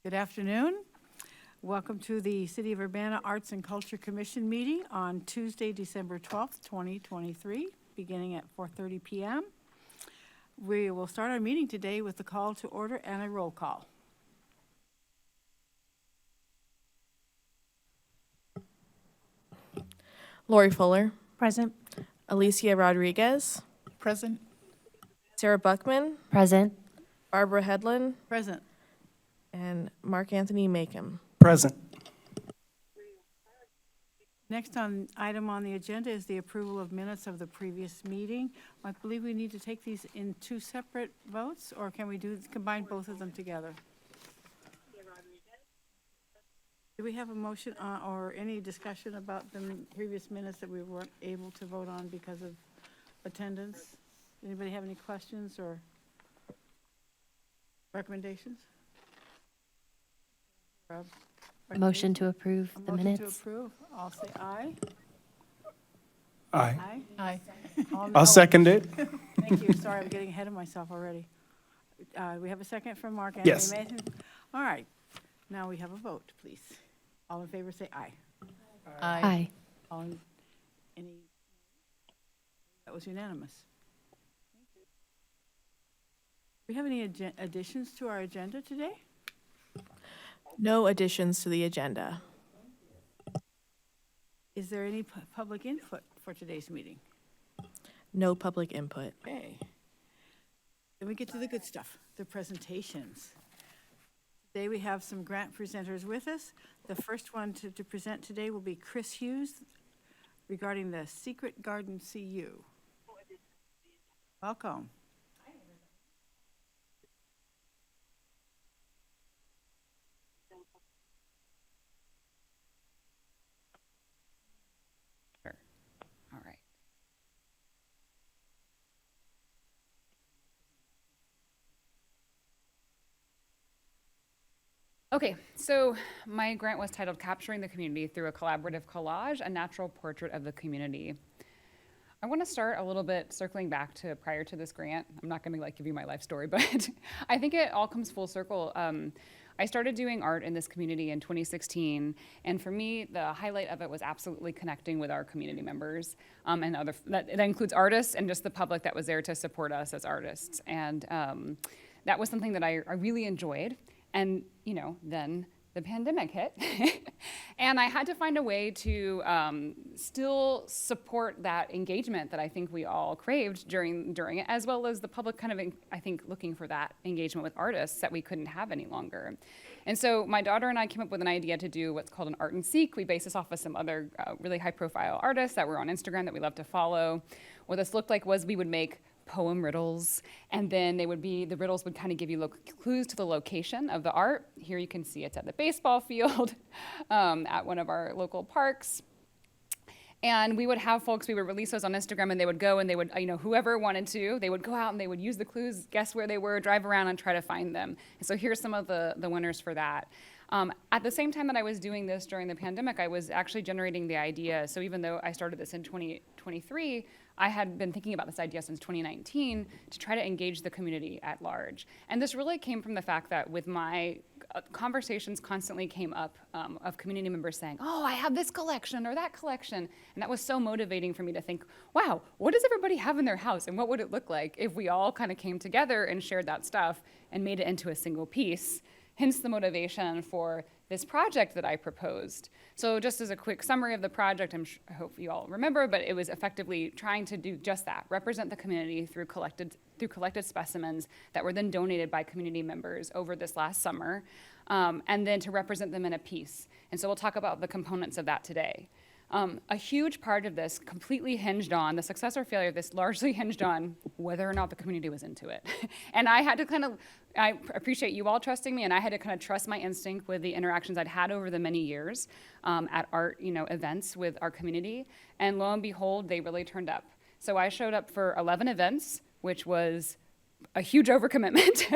Good afternoon. Welcome to the City of Urbana Arts and Culture Commission meeting on Tuesday, December 12th, 2023, beginning at 4:30 p.m. We will start our meeting today with the call to order and a roll call. Lori Fuller, Present. Alicia Rodriguez, Present. Sarah Buckman, Present. Barbara Hedlund, Present. and Mark Anthony Makem. Present. Next item on the agenda is the approval of minutes of the previous meeting. I believe we need to take these in two separate votes, or can we combine both of them together? Do we have a motion or any discussion about the previous minutes that we weren't able to vote on because of attendance? Anybody have any questions or recommendations? Rob? Motion to approve A the motion minutes. to approve. I'll say aye. Aye. Aye. I'll second it. Thank you. Sorry, I'm getting ahead of myself already. We have a second from Mark Anthony Yes. Mason. All right. Now we have a vote, please. All in favor, say aye. Aye. All in, any? That was unanimous. Do we have any additions to our agenda today? No additions to the agenda. Is there any public input for today's meeting? No public input. Okay. Then we get to the good stuff, the presentations. Today we have some grant presenters with us. The first one to present today will be Chris Hughes regarding the Secret Garden CU. Welcome. All right. Okay, so my grant was titled Capturing the Community Through a Collaborative Collage, a Natural Portrait of the Community. I want to start a little bit circling back to prior to this grant. I'm not going to give you my life story, but I think it all comes full circle. I started doing art in this community in 2016, and for me, the highlight of it was absolutely connecting with our community members, and that includes artists and just the public that was there to support us as artists. And that was something that I really enjoyed. And then the pandemic hit, and I had to find a way to still support that engagement that I think we all craved during it, as well as the public kind of, I think, looking for that engagement with artists that we couldn't have any longer. And so my daughter and I came up with an idea to do what's called an art and seek. We based this off of some other really high-profile artists that were on Instagram that we love to follow. What this looked like was we would make poem riddles, and then the riddles would kind of give you clues to the location of the art. Here you can see it's at the baseball field, at one of our local parks. And we would have folks, we would release those on Instagram, and they would go and they would, whoever wanted to, they would go out and they would use the clues, guess where they were, drive around and try to find them. And so here's some of the winners for that. At the same time that I was doing this during the pandemic, I was actually generating the idea. So even though I started this in 2023, I had been thinking about this idea since 2019 to try to engage the community at large. And this really came from the fact that with my conversations constantly came up of community members saying, oh, I have this collection or that collection. And that was so motivating for me to think, wow, what does everybody have in their house? And what would it look like if we all kind of came together and shared that stuff and made it into a single piece? Hence the motivation for this project that I proposed. So just as a quick summary of the project, I hope you all remember, but it was effectively trying to do just that, represent the community through collected specimens that were then donated by community members over this last summer, and then to represent them in a piece. And so we'll talk about the components of that today. A huge part of this completely hinged on, the success or failure of this largely hinged on whether or not the community was into it. And I had to I appreciate you all trusting me, and I had to kind of trust my instinct with the interactions I'd had over the many years at art, events with our community. And lo and behold, they really turned up. So I showed up for 11 events, which was a huge overcommitment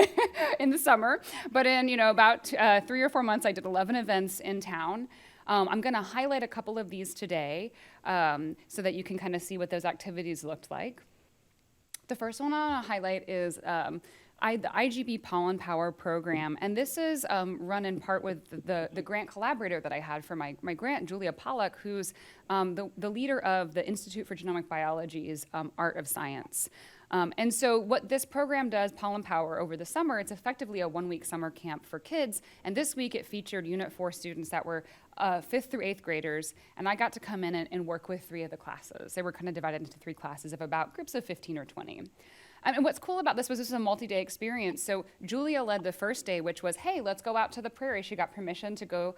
in the summer. But in, about 3 or 4 months, I did 11 events in town. I'm going to highlight a couple of these today so that you can kind of see what those activities looked like. The first one I want to highlight is the IGB Pollen Power program, and this is run in part with the grant collaborator that I had for my grant, Julia Pollack, who's the leader of the Institute for Genomic Biology's Art of Science. And so what this program does, Pollen Power, over the summer, it's effectively a one-week summer camp for kids. And this week it featured Unit 4 students that were 5th through 8th graders. And I got to come in and work with 3 of the classes. They were kind of divided into 3 classes of about groups of 15 or 20. And what's cool about this was a multi-day experience. So Julia led the first day, which was, hey, let's go out to the prairie. She got permission to go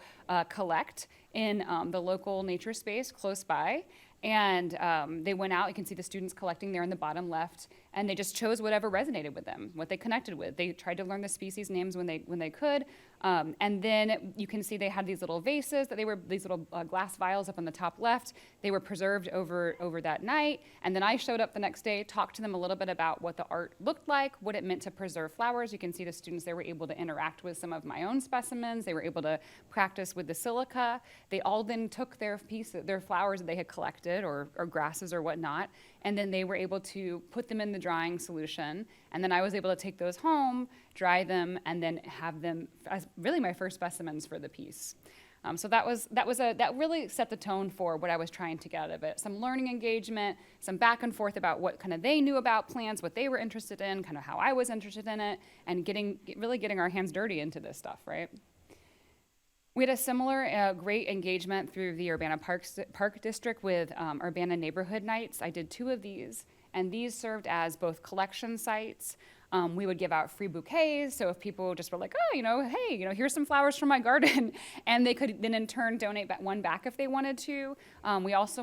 collect in the local nature space close by. And they went out, you can see the students collecting there in the bottom left, and they just chose whatever resonated with them, what they connected with. They tried to learn the species names when they could. And then you can see they had these little vases that these little glass vials up on the top left. They were preserved over that night. And then I showed up the next day, talked to them a little bit about what the art looked like, what it meant to preserve flowers. You can see the students, they were able to interact with some of my own specimens. They were able to practice with the silica. They all then took their flowers that they had collected or grasses or whatnot, and then they were able to put them in the drying solution. And then I was able to take those home, dry them, and then have them as really my first specimens for the piece. So that really set the tone for what I was trying to get out of it. Some learning engagement, some back and forth about what kind of they knew about plants, what they were interested in, kind of how I was interested in it, and really getting our hands dirty into this stuff, right? We had a similar great engagement through the Urbana Park District with Urbana Neighborhood Nights. I did 2 of these, and these served as both collection sites. We would give out free bouquets, so if people just were like, oh, hey, here's some flowers from my garden, and they could then in turn donate one back if they wanted to. We also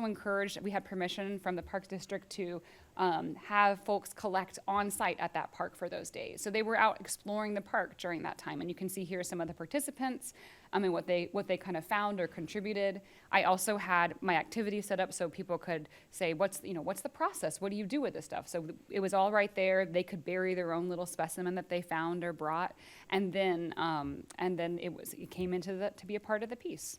we had permission from the Park District to have folks collect on site at that park for those days. So they were out exploring the park during that time, and you can see here some of the participants and what they kind of found or contributed. I also had my activity set up so people could say, what's the process? What do you do with this stuff? So it was all right there. They could bury their own little specimen that they found or brought, and then it came into to be a part of the piece.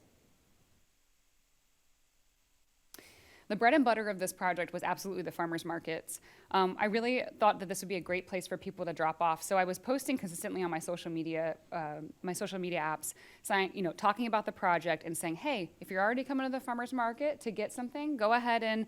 The bread and butter of this project was absolutely the farmers markets. I really thought that this would be a great place for people to drop off. So I was posting consistently on my social media apps, saying, talking about the project and saying, hey, if you're already coming to the farmers market to get something, go ahead and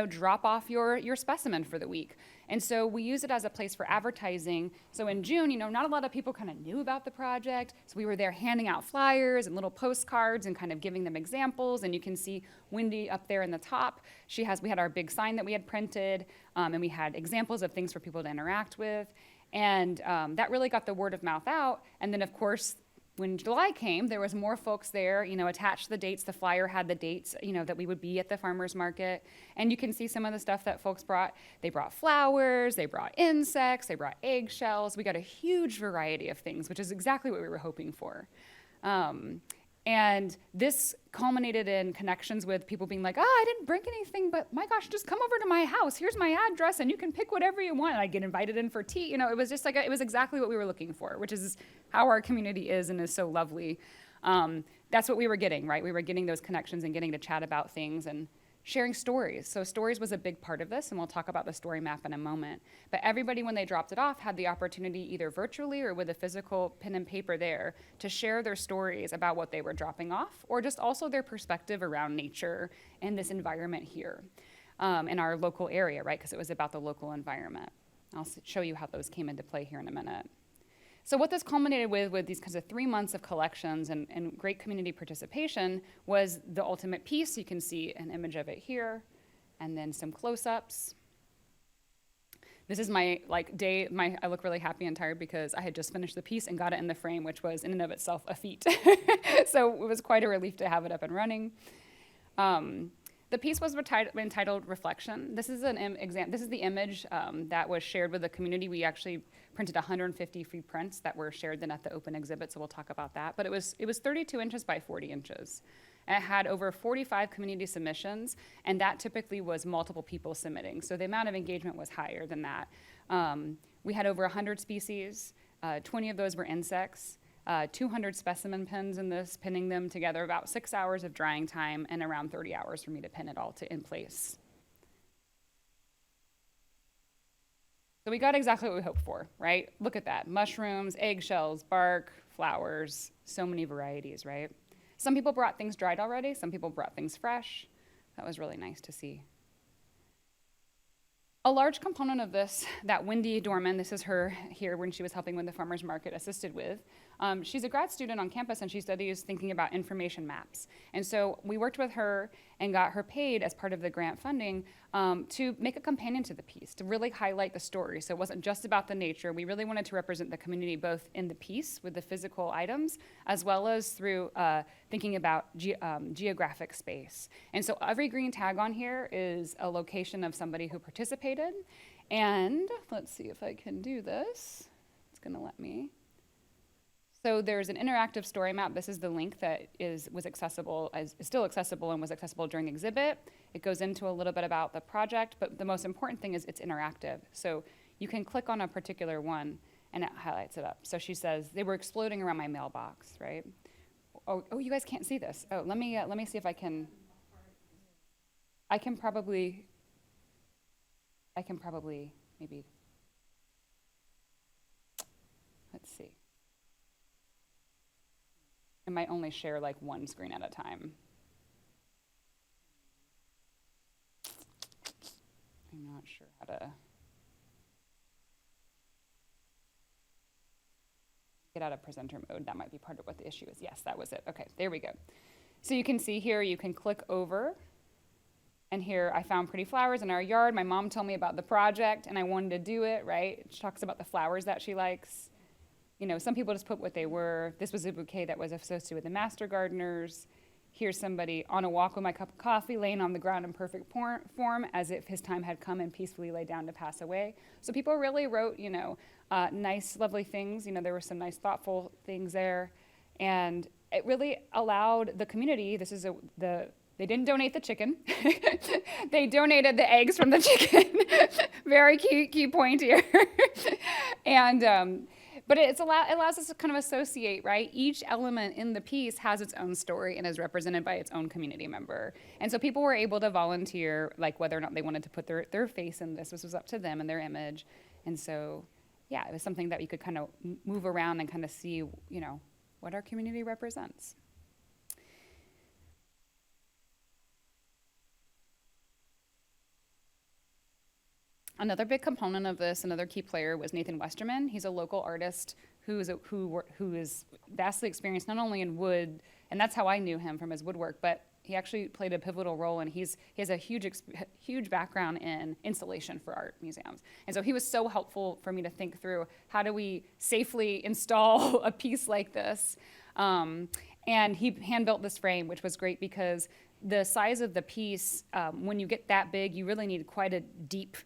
drop off your specimen for the week. And so we use it as a place for advertising. So in June, not a lot of people kind of knew about the project. So we were there handing out flyers and little postcards and kind of giving them examples. And you can see Wendy up there in the top. We had our big sign that we had printed, and we had examples of things for people to interact with. And that really got the word of mouth out. And then, of course, when July came, there was more folks there, attached to the dates. The flyer had the dates, that we would be at the farmer's market. And you can see some of the stuff that folks brought. They brought flowers, they brought insects, they brought eggshells. We got a huge variety of things, which is exactly what we were hoping for. And this culminated in connections with people being like, I didn't bring anything, but my gosh, just come over to my house. Here's my address, and you can pick whatever you want. And I get invited in for tea. It was just it was exactly what we were looking for, which is how our community is and is so lovely. That's what we were getting, right? We were getting those connections and getting to chat about things and sharing stories. So stories was a big part of this, and we'll talk about the story map in a moment. But everybody, when they dropped it off, had the opportunity either virtually or with a physical pen and paper there to share their stories about what they were dropping off, or just also their perspective around nature and this environment here in our local area, right? Because it was about the local environment. I'll show you how those came into play here in a minute. So what this culminated with these kinds of 3 months of collections and great community participation was the ultimate piece. You can see an image of it here, and then some close-ups. This is my day. I look really happy and tired because I had just finished the piece and got it in the frame, which was in and of itself a feat. So it was quite a relief to have it up and running. The piece was entitled Reflection. This is this is the image that was shared with the community. We actually printed 150 free prints that were shared then at the open exhibit, so we'll talk about that. But it was 32 inches by 40 inches. And it had over 45 community submissions, and that typically was multiple people submitting. So the amount of engagement was higher than that. We had over 100 species. 20 of those were insects. 200 specimen pins in this, pinning them together, about 6 hours of drying time, and around 30 hours for me to pin it all in place. So we got exactly what we hoped for, right? Look at that, mushrooms, eggshells, bark, flowers, so many varieties, right? Some people brought things dried already, some people brought things fresh. That was really nice to see. A large component of this that Wendy Dorman, this is her here when she was helping with the farmer's market, assisted with. She's a grad student on campus and she studies thinking about information maps. And so we worked with her and got her paid as part of the grant funding to make a companion to the piece, to really highlight the story. So it wasn't just about the nature. We really wanted to represent the community both in the piece with the physical items, as well as through thinking about geographic space. And so every green tag on here is a location of somebody who participated. And let's see if I can do this. It's gonna let me. So there's an interactive story map. This is the link that was accessible, is still accessible and was accessible during the exhibit. It goes into a little bit about the project, but the most important thing is it's interactive. So you can click on a particular one and it highlights it up. So she says, they were exploding around my mailbox, right? Oh, you guys can't see this. Oh, let me see if I can probably maybe, let's see. I might only share like one screen at a time. I'm not sure how to get out of presenter mode. That might be part of what the issue is. Yes, that was it. Okay, there we go. So you can see here, you can click over. And here I found pretty flowers in our yard. My mom told me about the project and I wanted to do it, right? She talks about the flowers that she likes. You know, some people just put what they were. This was a bouquet that was associated with the master gardeners. Here's somebody on a walk with my cup of coffee, laying on the ground in perfect form, as if his time had come and peacefully lay down to pass away. So people really wrote, you know, nice, lovely things. You know, there were some nice, thoughtful things there. And it really allowed the community, they didn't donate the chicken. They donated the eggs from the chicken. Very key point here. And, but it allows us to kind of associate, right? Each element in the piece has its own story and is represented by its own community member. And so people were able to volunteer, like whether or not they wanted to put their face in this. This was up to them and their image. And so, yeah, it was something that we could kind of move around and kind of see, you know, what our community represents. Another big component of this, another key player, was Nathan Westerman. He's a local artist who is vastly experienced not only in wood, and that's how I knew him from his woodwork, but he actually played a pivotal role, and he has a huge background in installation for art museums. And so he was so helpful for me to think through, how do we safely install a piece like this? And he hand-built this frame, which was great because the size of the piece, when you get that big, you really need quite a deep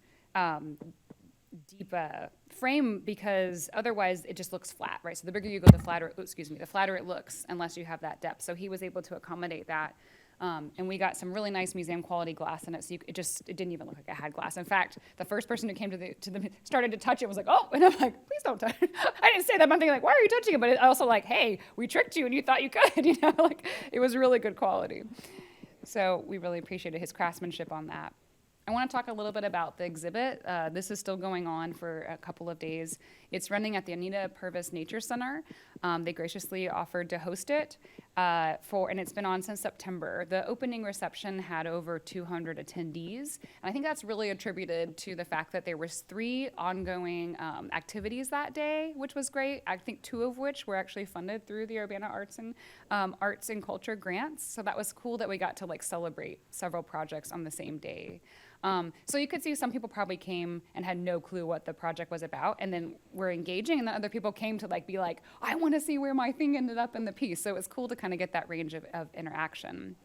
frame, because otherwise it just looks flat, right? So the bigger you go, the flatter it looks, unless you have that depth. So he was able to accommodate that. And we got some really nice museum quality glass in it, so it didn't even look like it had glass. In fact, the first person who came started to touch it was like, oh, and I'm like, please don't touch it. I didn't say that, I'm thinking like, why are you touching it? But it also like, hey, we tricked you and you thought you could, you know, like it was really good quality. So we really appreciated his craftsmanship on that. I want to talk a little bit about the exhibit. This is still going on for a couple of days. It's running at the Anita Purvis Nature Center. They graciously offered to host it, and it's been on since September. The opening reception had over 200 attendees, and I think that's really attributed to the fact that there was 3 ongoing activities that day, which was great. I think 2 of which were actually funded through the Urbana Arts and Culture grants. So that was cool that we got to like celebrate several projects on the same day. So you could see some people probably came and had no clue what the project was about, and then were engaging, and then other people came to like be like, I want to see where my thing ended up in the piece. So it was cool to kind of get that range of interaction.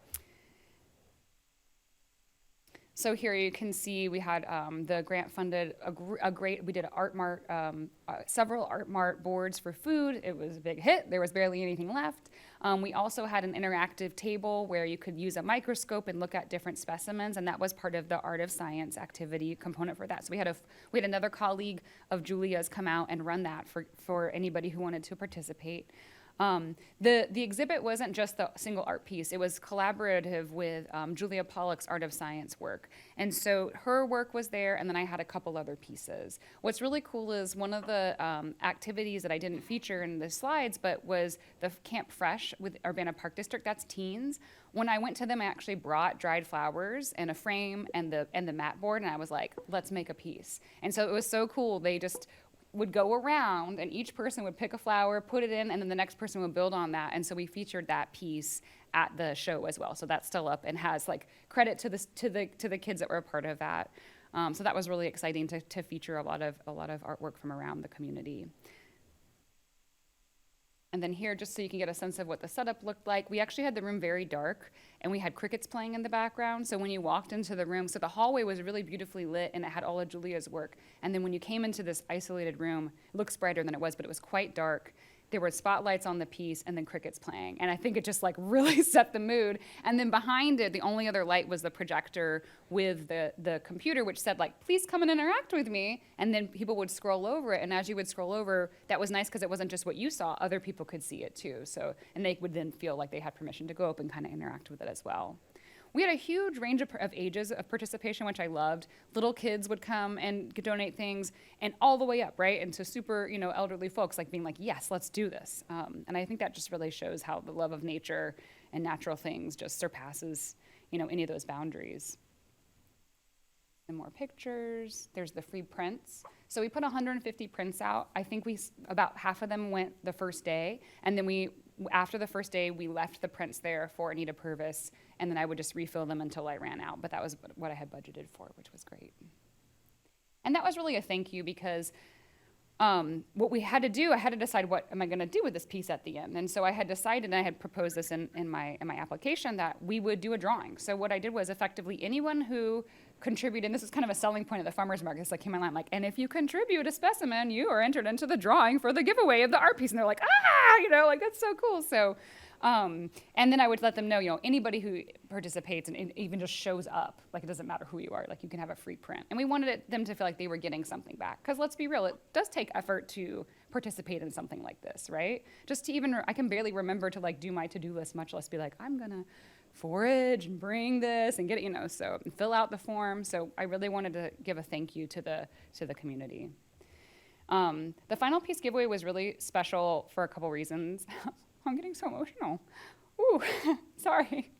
So here you can see we had the grant funded we did an art mart, several art mart boards for food. It was a big hit. There was barely anything left. We also had an interactive table where you could use a microscope and look at different specimens, and that was part of the art of science activity component for that. So we had another colleague of Julia's come out and run that for anybody who wanted to participate. The exhibit wasn't just the single art piece. It was collaborative with Julia Pollock's Art of Science work. And so her work was there, and then I had a couple other pieces. What's really cool is one of the activities that I didn't feature in the slides, but was the Camp Fresh with Urbana Park District. That's teens. When I went to them, I actually brought dried flowers and a frame and the mat board, and I was like, let's make a piece. And so it was so cool. They just would go around, and each person would pick a flower, put it in, and then the next person would build on that. And so we featured that piece at the show as well. So that's still up and has like credit to the kids that were a part of that. So that was really exciting to feature a lot of artwork from around the community. And then here, just so you can get a sense of what the setup looked like, we actually had the room very dark, and we had crickets playing in the background. So when you walked into the room, so the hallway was really beautifully lit, and it had all of Julia's work. And then when you came into this isolated room, it looks brighter than it was, but it was quite dark. There were spotlights on the piece and then crickets playing. And I think it just like really set the mood. And then behind it, the only other light was the projector with the computer, which said like, please come and interact with me. And then people would scroll over it. And as you would scroll over, that was nice because it wasn't just what you saw, other people could see it too. So, and they would then feel like they had permission to go up and kind of interact with it as well. We had a huge range of ages of participation, which I loved. Little kids would come and donate things, and all the way up, right? And to super, elderly folks, like being like, yes, let's do this. And I think that just really shows how the love of nature and natural things just surpasses, any of those boundaries. And more pictures. There's the free prints. So we put 150 prints out. I think about half of them went the first day, and then after the first day, we left the prints there for Anita Purvis, and then I would just refill them until I ran out. But that was what I had budgeted for, which was great. And that was really a thank you because what we had to do, I had to decide what am I going to do with this piece at the end. And so I had decided, and I had proposed this in my application, that we would do a drawing. So what I did was effectively anyone who contributed, and this is kind of a selling point at the farmers market, so I came online like, and if you contribute a specimen, you are entered into the drawing for the giveaway of the art piece. And they're like, like that's so cool. So, and then I would let them know, anybody who participates and even just shows up, like it doesn't matter who you are, like you can have a free print. And we wanted them to feel like they were getting something back. Because let's be real, it does take effort to participate in something like this, right? Just to even, I can barely remember to like do my to-do list, much less be like, I'm gonna forage and bring this and get it, so and fill out the form. So I really wanted to give a thank you to the community. The final piece giveaway was really special for a couple reasons. I'm getting so emotional. Ooh, sorry.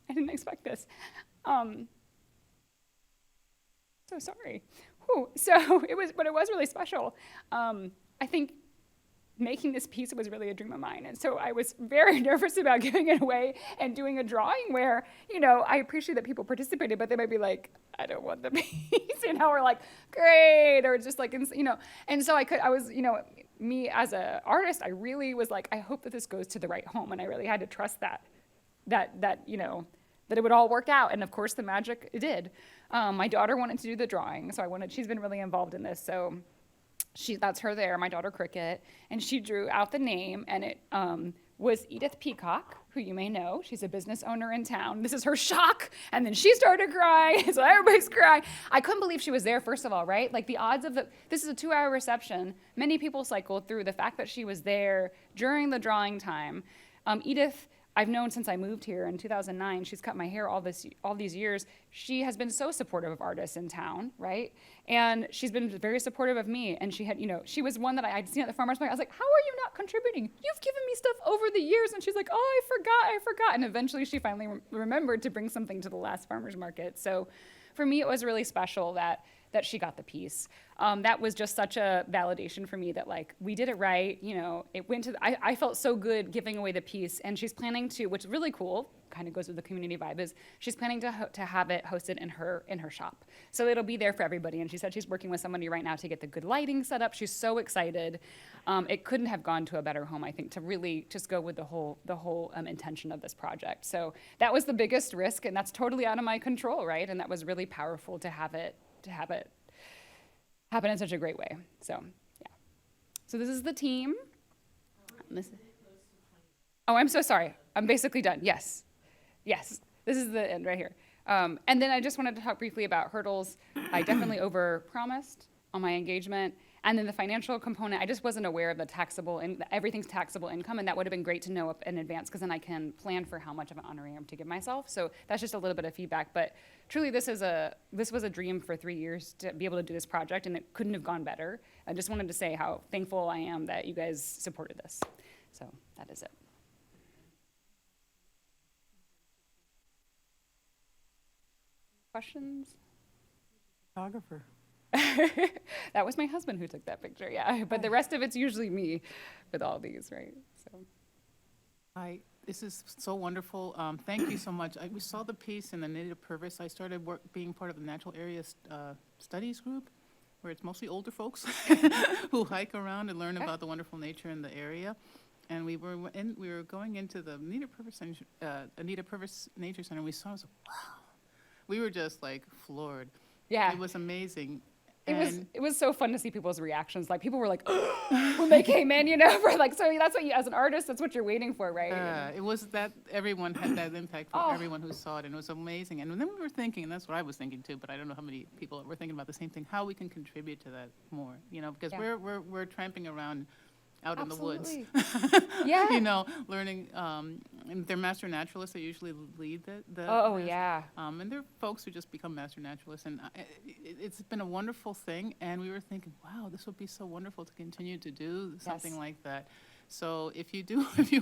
I didn't expect this. So sorry. Ooh, so it was really special. I think making this piece was really a dream of mine. And so I was very nervous about giving it away and doing a drawing where, I appreciate that people participated, but they might be like, I don't want the piece, or like, great, or just like, and so I was, me as an artist, I really was like, I hope that this goes to the right home. And I really had to trust that it would all work out. And of course the magic, it did. My daughter wanted to do the drawing. So she's been really involved in this. So that's her there, my daughter Cricket, and she drew out the name, and it was Edith Peacock, who you may know. She's a business owner in town. This is her shock, and then she started crying, so everybody's crying. I couldn't believe she was there, first of all, right? Like the odds of this is a 2-hour reception. Many people cycled through. The fact that she was there during the drawing time. Edith, I've known since I moved here in 2009. She's cut my hair all these years. She has been so supportive of artists in town, right? And she's been very supportive of me. And she had, she was one that I'd seen at the farmer's market. I was like, how are you not contributing? You've given me stuff over the years. And she's like, oh, I forgot. And eventually she finally remembered to bring something to the last farmer's market. So for me, it was really special that she got the piece. That was just such a validation for me that like we did it right. It went to. I felt so good giving away the piece, and she's planning to, which is really cool. Kind of goes with the community vibe. Is she's planning to have it hosted in her shop, so it'll be there for everybody. And she said she's working with somebody right now to get the good lighting set up. She's so excited. It couldn't have gone to a better home, I think, to really just go with the whole intention of this project. So that was the biggest risk, and that's totally out of my control, right? And that was really powerful to have it happen in such a great way. So, yeah. So this is the team. Oh, I'm so sorry. I'm basically done. Yes. This is the end right here. And then I just wanted to talk briefly about hurdles. I definitely over-promised on my engagement. And then the financial component, I just wasn't aware of the taxable, and everything's taxable income, and that would have been great to know in advance, because then I can plan for how much of an honorarium to give myself. So that's just a little bit of feedback, but truly this was a dream for 3 years to be able to do this project, and it couldn't have gone better. I just wanted to say how thankful I am that you guys supported this. So that is it. Questions? Photographer. That was my husband who took that picture, yeah. But the rest of it's usually me with all these, right? So. Hi, this is so wonderful. Thank you so much. We saw the piece in the Native Purvis. I started being part of the Natural Area Studies group, where it's mostly older folks who hike around and learn about the wonderful nature in the area. And we were going into the Native Purvis Nature Center. And we saw, I was like, wow. We were just like floored. Yeah. It was amazing. It was so fun to see people's reactions. Like people were like, when they came in, for like, so that's what you, as an artist, that's what you're waiting for, right? It was that everyone had that impact for everyone who saw it, and it was amazing. And then we were thinking, and that's what I was thinking too, but I don't know how many people were thinking about the same thing, how we can contribute to that more, because Yeah. we're tramping around out Absolutely. in the woods. Yeah. Learning, and they're master naturalists that usually lead the Oh, nest. yeah. And there are folks who just become master naturalists, and it's been a wonderful thing. And we were thinking, wow, this would be so wonderful to continue to do something Yes. like that. So if you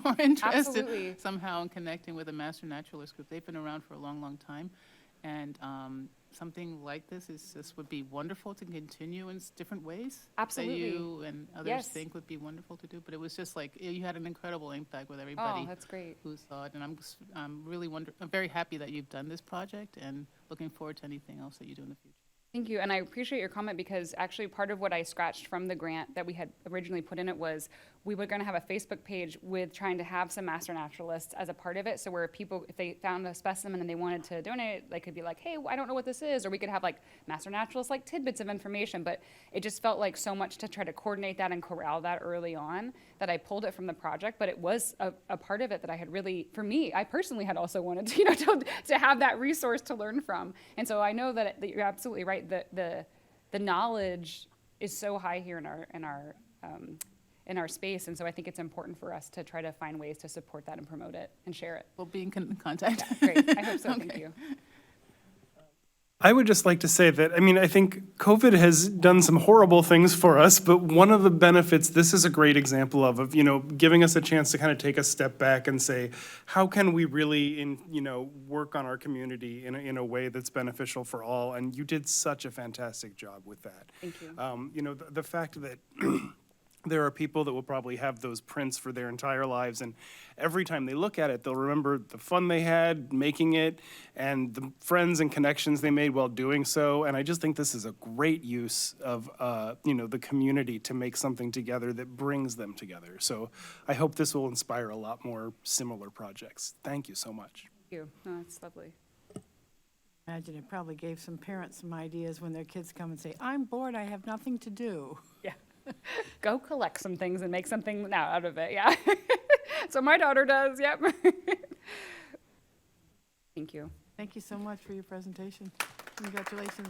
are interested Absolutely. somehow in connecting with a master naturalist group, they've been around for a long, long time, and something like this would be wonderful to continue in different ways. Absolutely. That you and others Yes. think would be wonderful to do. But it was just like you had an incredible impact with everybody. Oh, that's great. Who saw it, and I'm really I'm very happy that you've done this project, and looking forward to anything else that you do in the future. Thank you, and I appreciate your comment, because actually part of what I scratched from the grant that we had originally put in it was we were going to have a Facebook page with trying to have some master naturalists as a part of it, so where people, if they found a specimen and they wanted to donate, they could be like, hey, I don't know what this is, or we could have like master naturalists, like tidbits of information, but it just felt like so much to try to coordinate that and corral that early on that I pulled it from the project, but it was a part of it that I had really, for me, I personally had also wanted to, to have that resource to learn from, and so I know that you're absolutely right. The knowledge is so high here in our space, and so I think it's important for us to try to find ways to support that and promote it and share it. We'll be in contact. Great, I hope so. Thank Okay. you. I would just like to say that, I think COVID has done some horrible things for us, but one of the benefits, this is a great example of, giving us a chance to kind of take a step back and say, how can we really, work on our community in a way that's beneficial for all? And you did such a fantastic job with that. Thank you. The fact that there are people that will probably have those prints for their entire lives, and every time they look at it, they'll remember the fun they had making it and the friends and connections they made while doing so. And I just think this is a great use of, the community to make something together that brings them together. So I hope this will inspire a lot more similar projects. Thank you so much. Thank you. No, it's lovely. Imagine it probably gave some parents some ideas when their kids come and say, I'm bored, I have nothing to do. Yeah. Go collect some things and make something now out of it. Yeah. So my daughter does. Yep. Thank you. Thank you so much for your presentation. Congratulations.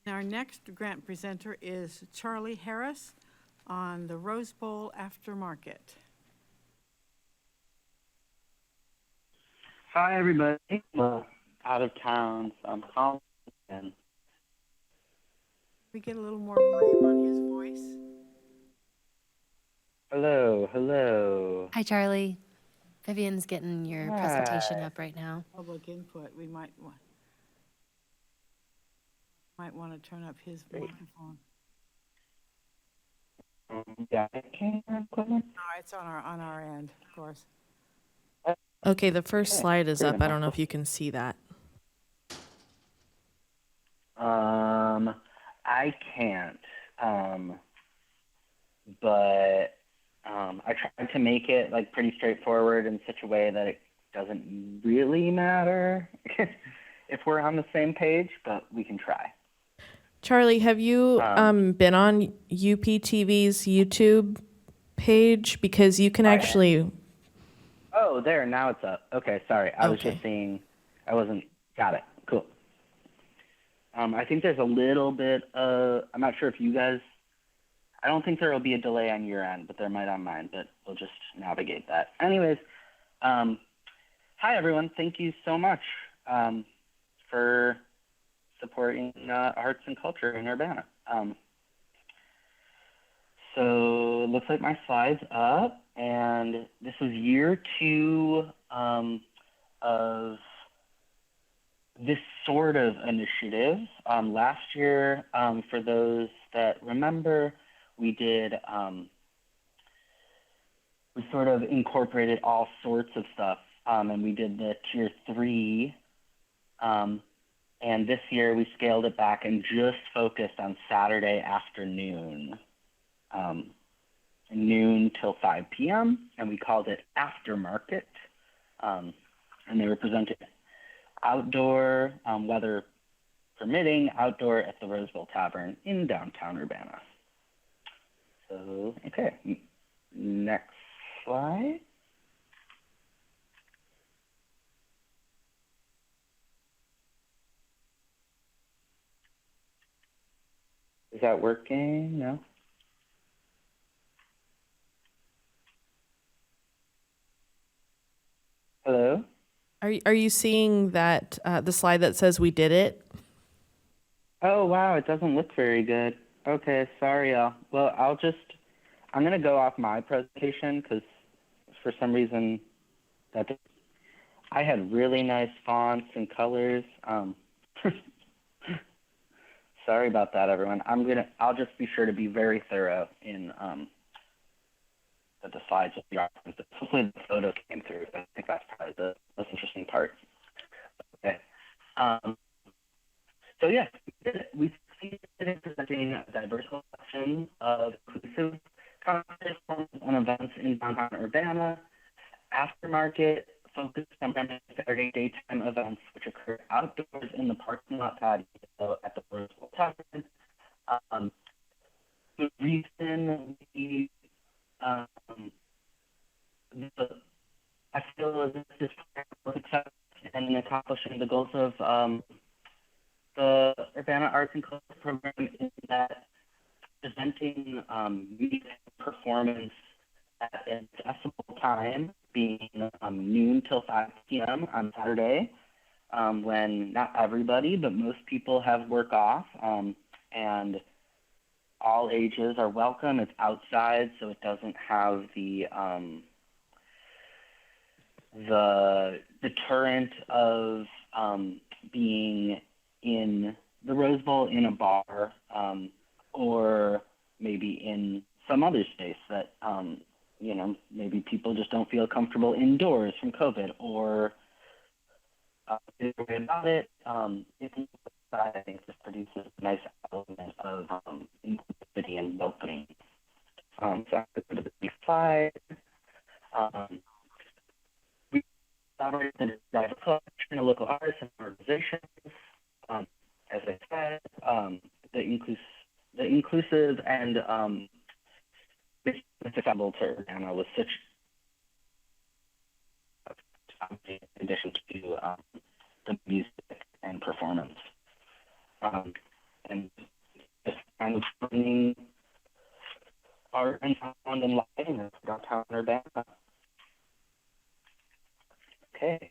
Our next grant presenter is Charlie Harris on the Rose Bowl Aftermarket. Hi, everybody. I'm out of town, so I'm calling. And We get a little more volume on his voice. hello. Hi, Charlie. Vivian's getting your presentation up right now. Public input, we might want to turn up his microphone. Yeah, I can't hear equipment. No, it's on our end, of course. Okay, the first slide is up. I don't know if you can see that. I can't. But I tried to make it like pretty straightforward in such a way that it doesn't really matter if we're on the same page, but we can try. Charlie, have you been on UPTV's YouTube page? Because you can actually... Oh, there, now it's up. Okay, sorry. I was Okay. just seeing, I wasn't, got it. Cool. I think there's a little bit I'm not sure if you guys, I don't think there will be a delay on your end, but there might on mine, but we'll just navigate that. Anyways, hi everyone. Thank you so much for supporting arts and culture in Urbana. So it looks like my slide's up, and this was year 2 of this sort of initiative. Last year, for those that remember, we did, we sort of incorporated all sorts of stuff, and we did the tier 3, and this year we scaled it back and just focused on Saturday afternoon, noon till 5 p.m., and we called it Aftermarket, and they were presented outdoor, weather permitting, outdoor at the Roseville Tavern in downtown Urbana. So, okay, next slide. Is that working? No? Hello? Are you seeing that the slide that says we did it? Oh, wow, it doesn't look very good. Okay, sorry, y'all. Well, I'm going to go off my presentation because for some reason I had really nice fonts and colors. Sorry about that, everyone. I'll just be sure to be very thorough in the slides of the reference. Hopefully the photo came through. I think that's probably the most interesting part. Okay. So yeah, we succeeded in presenting a diverse collection of inclusive content forms and events in downtown Urbana. Aftermarket focused on Saturday daytime events which occur outdoors in the parking lot patio at the Roseville Tavern. The reason I feel that this was success in accomplishing the goals of the Urbana Arts and Culture Program is that presenting music performance at an accessible time, being noon till 5 p.m. on Saturday, when not everybody, but most people have work off, and all ages are welcome. It's outside, so it doesn't have the deterrent of being in the Rose Bowl in a bar, or maybe in some other space that, maybe people just don't feel comfortable indoors from COVID, or either way about it, I think this produces a nice element of inclusivity and welcoming. So I'm going to go to the next slide. We collaborate with the diverse collection of local artists and organizations. As I said, the inclusive and accessible to Urbana was such in addition to the music and performance. And just kind of bringing art and sound and lighting in downtown Urbana. Okay.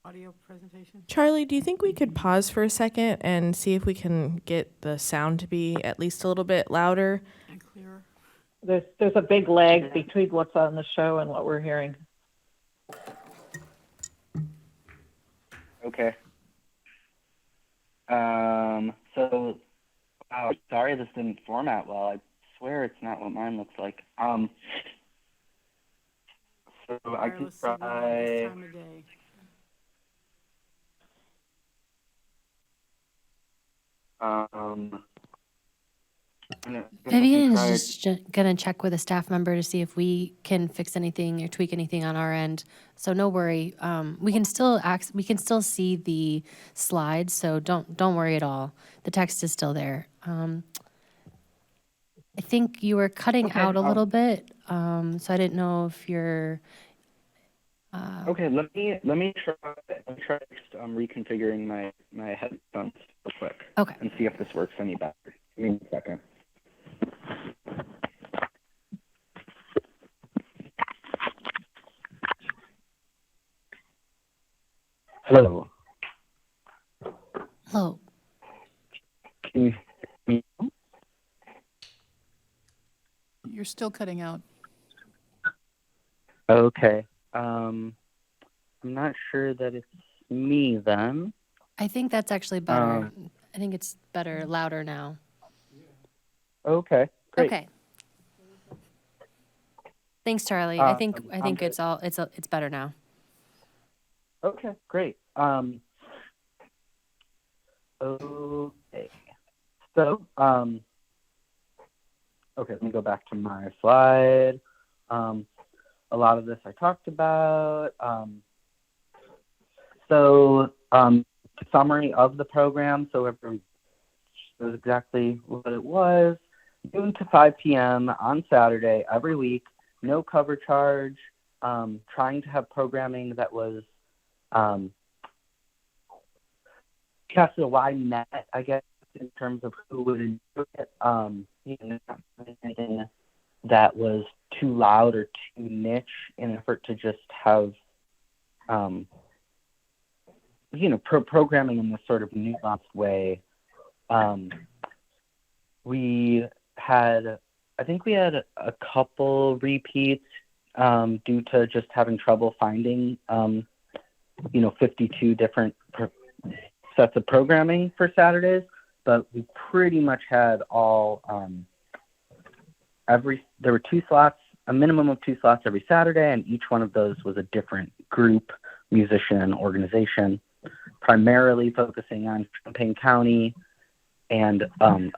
Audio presentation. Charlie, do you think we could pause for a second and see if we can get the sound to be at least a little bit louder? And clearer. There's a big lag between what's on the show and what we're hearing. Okay. So, wow, sorry this didn't format well. I swear it's not what mine looks like. So I can Wireless signal at this try. time of day. Vivian is just gonna check with a staff member to see if we can fix anything or tweak anything on our end. So no worry. We can still see the slides, so don't worry at all. The text is still there. I think you were cutting Okay, out a little bit, so I didn't know if you're. Okay, let me try just, reconfiguring my headphones real quick Okay. and see if this works any better. Give me a second. Hello. Hello. Can you hear me? You're still cutting out. Okay. I'm not sure that it's me then. I think that's actually better. Um, I think it's better, louder now. Okay, great. Okay. Thanks, Charlie. I think I'm good. it's better now. Okay, great. Okay. So, okay, let me go back to my slide. A lot of this I talked about. Summary of the program, so everyone knows exactly what it was. Noon to 5 p.m. on Saturday every week, no cover charge. Trying to have programming that was cast a wide net, I guess, in terms of who would enjoy it. Not anything that was too loud or too niche in an effort to just have, programming in this sort of nuanced way. I think we had a couple repeats due to just having trouble finding, 52 different sets of programming for Saturdays, but we pretty much had all, there were 2 slots, a minimum of 2 slots every Saturday, and each one of those was a different group, musician, organization, primarily focusing on Champaign County and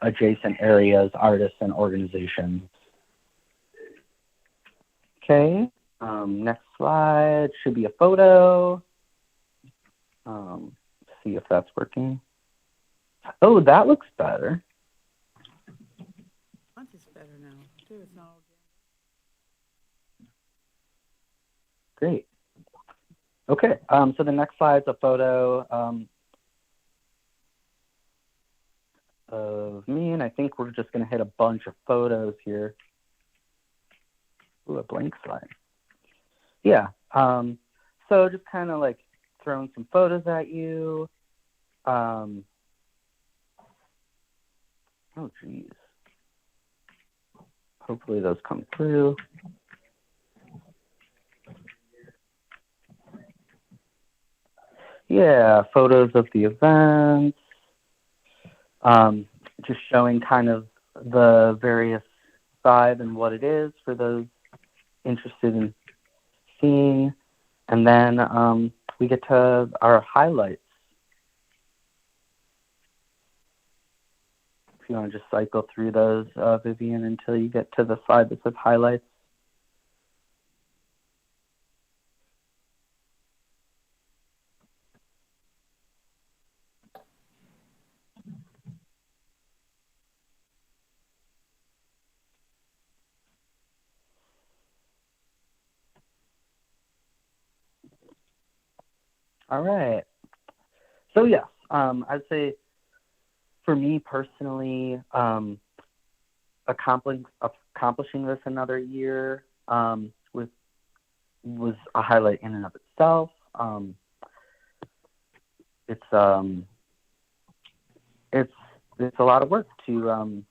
adjacent areas, artists, and organizations. Okay, next slide should be a photo. See if that's working. Oh, that looks better. It's better now, too. It's not all Great. Okay, so the next slide's a photo of me, and I think we're just going to hit a bunch of photos here. Ooh, a blank slide. Yeah, so just kind of like throwing some photos at you. Oh, geez. Hopefully those come through. Yeah, photos of the events. Just showing kind of the various vibe and what it is for those interested in seeing. And then we get to our highlights. If you want to just cycle through those, Vivian, until you get to the slide that says highlights. All right. So yes, I'd say for me personally, accomplishing this another year was a highlight in and of itself. It's a lot of work to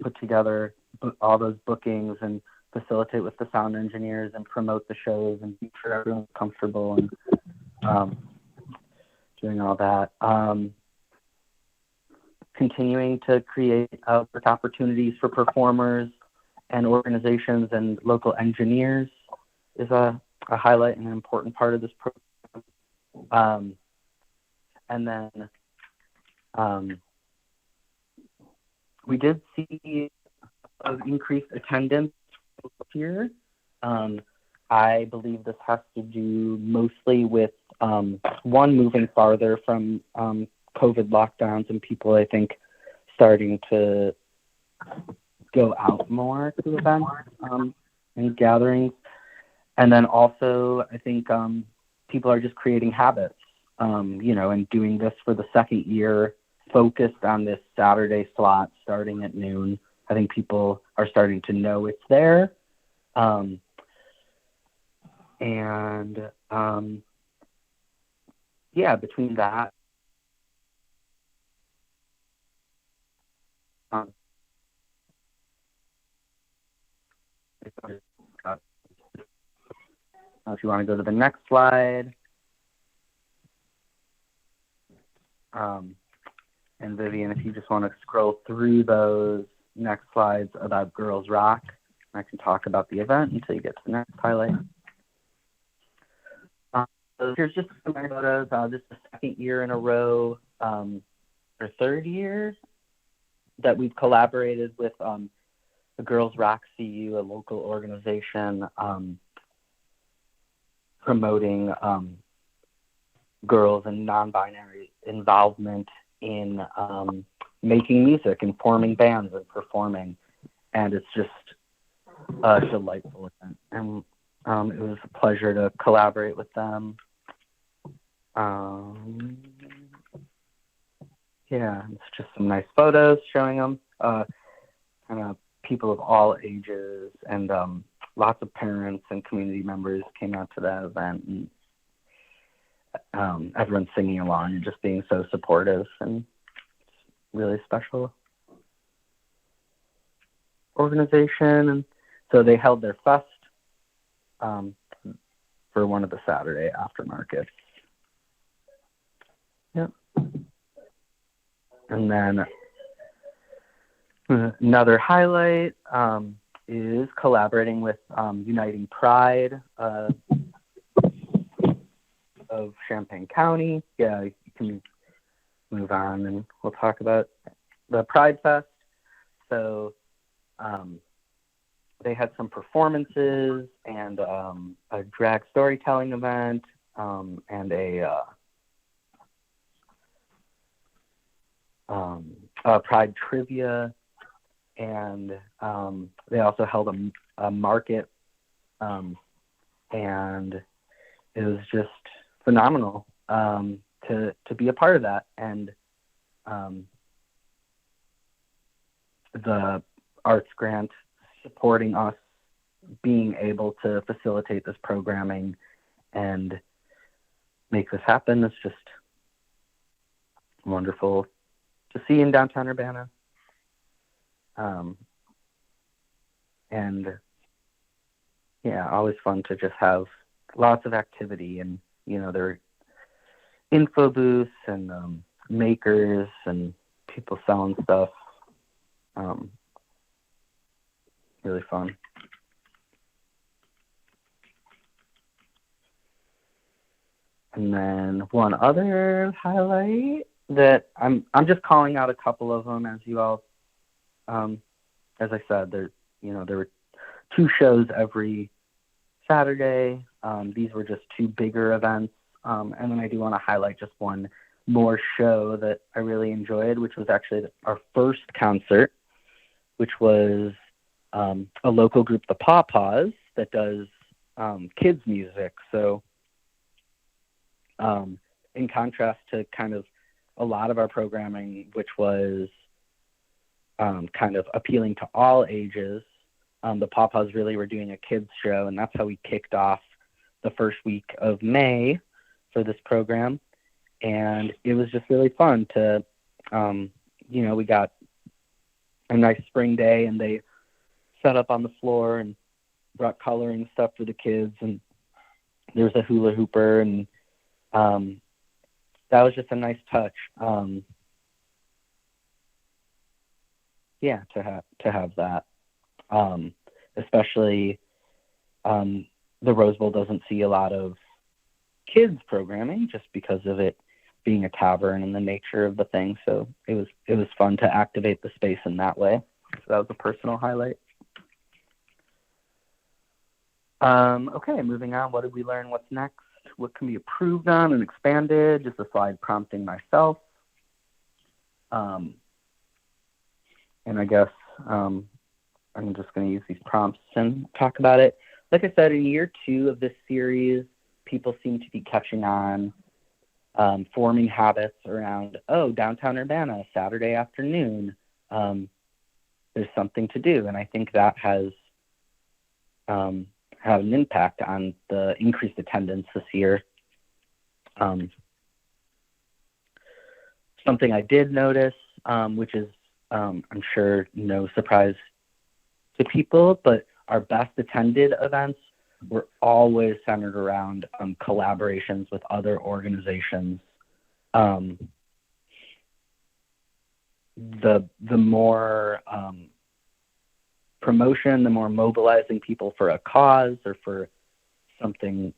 put together all those bookings and facilitate with the sound engineers and promote the shows and make sure everyone's comfortable and doing all that. Continuing to create work opportunities for performers and organizations and local engineers is a highlight and an important part of this program. And then we did see increased attendance here. I believe this has to do mostly with one, moving farther from COVID lockdowns and people, I think, starting to go out more to events and gatherings, And then also, I think people are just creating habits, and doing this for the second year, focused on this Saturday slot starting at noon. I think people are starting to know it's there. Between that, if you want to go to the next slide. And Vivian, if you just want to scroll through those next slides about Girls Rock, I can talk about the event until you get to the next highlight. So here's just some photos. This is the second year in a row, or third year, that we've collaborated with the Girls Rock CU, a local organization promoting girls and non-binary involvement in making music and forming bands and performing. And it's just a delightful event. And it was a pleasure to collaborate with them. It's just some nice photos showing them. Kind of people of all ages, and lots of parents and community members came out to that event, and everyone's singing along and just being so supportive, and it's really special organization. And so they held their fest for one of the Saturday aftermarkets. Yep. And then another highlight is collaborating with Uniting Pride of Champaign County. Yeah, you can move on and we'll talk about the Pride Fest. So they had some performances and a drag storytelling event and a Pride trivia, and they also held a market, and it was just phenomenal to be a part of that. And the arts grant supporting us being able to facilitate this programming and make this happen is just wonderful to see in downtown Urbana. Always fun to just have lots of activity, and there are info booths and makers and people selling stuff. Really fun. And then one other highlight that I'm just calling out a couple of them, as you all, as I said, there were 2 shows every Saturday. These were just 2 bigger events. And then I do want to highlight just one more show that I really enjoyed, which was actually our first concert, which was a local group, the Pawpaws, that does kids music. So in contrast to kind of a lot of our programming, which was kind of appealing to all ages, the Pawpaws really were doing a kids show, and that's how we kicked off the first week of May for this program. And it was just really fun to, we got a nice spring day, and they set up on the floor and brought coloring stuff for the kids, and there was a hula hooper, and that was just a nice touch. To have that, especially the Rose Bowl doesn't see a lot of kids programming just because of it being a tavern and the nature of the thing. So it was fun to activate the space in that way. So that was a personal highlight. Okay, moving on. What did we learn? What's next? What can be improved on and expanded? Just a slide prompting myself. And I guess I'm just going to use these prompts and talk about it. like I said, in year 2 of this series, people seem to be catching on, forming habits around, oh, downtown Urbana, Saturday afternoon, there's something to do. And I think that has had an impact on the increased attendance this year. Something I did notice, which is, I'm sure, no surprise to people, but our best attended events were always centered around collaborations with other organizations. The more promotion, the more mobilizing people for a cause or for something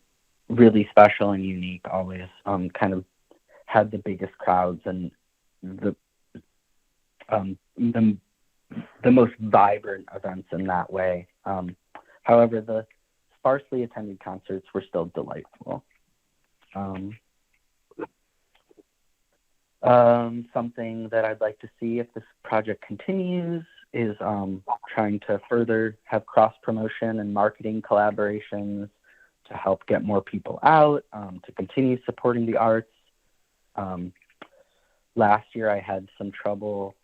really special and unique always kind of had the biggest crowds and the most vibrant events in that way. However, the sparsely attended concerts were still delightful. Something that I'd like to see if this project continues is trying to further have cross-promotion and marketing collaborations to help get more people out, to continue supporting the arts. Last year I had some trouble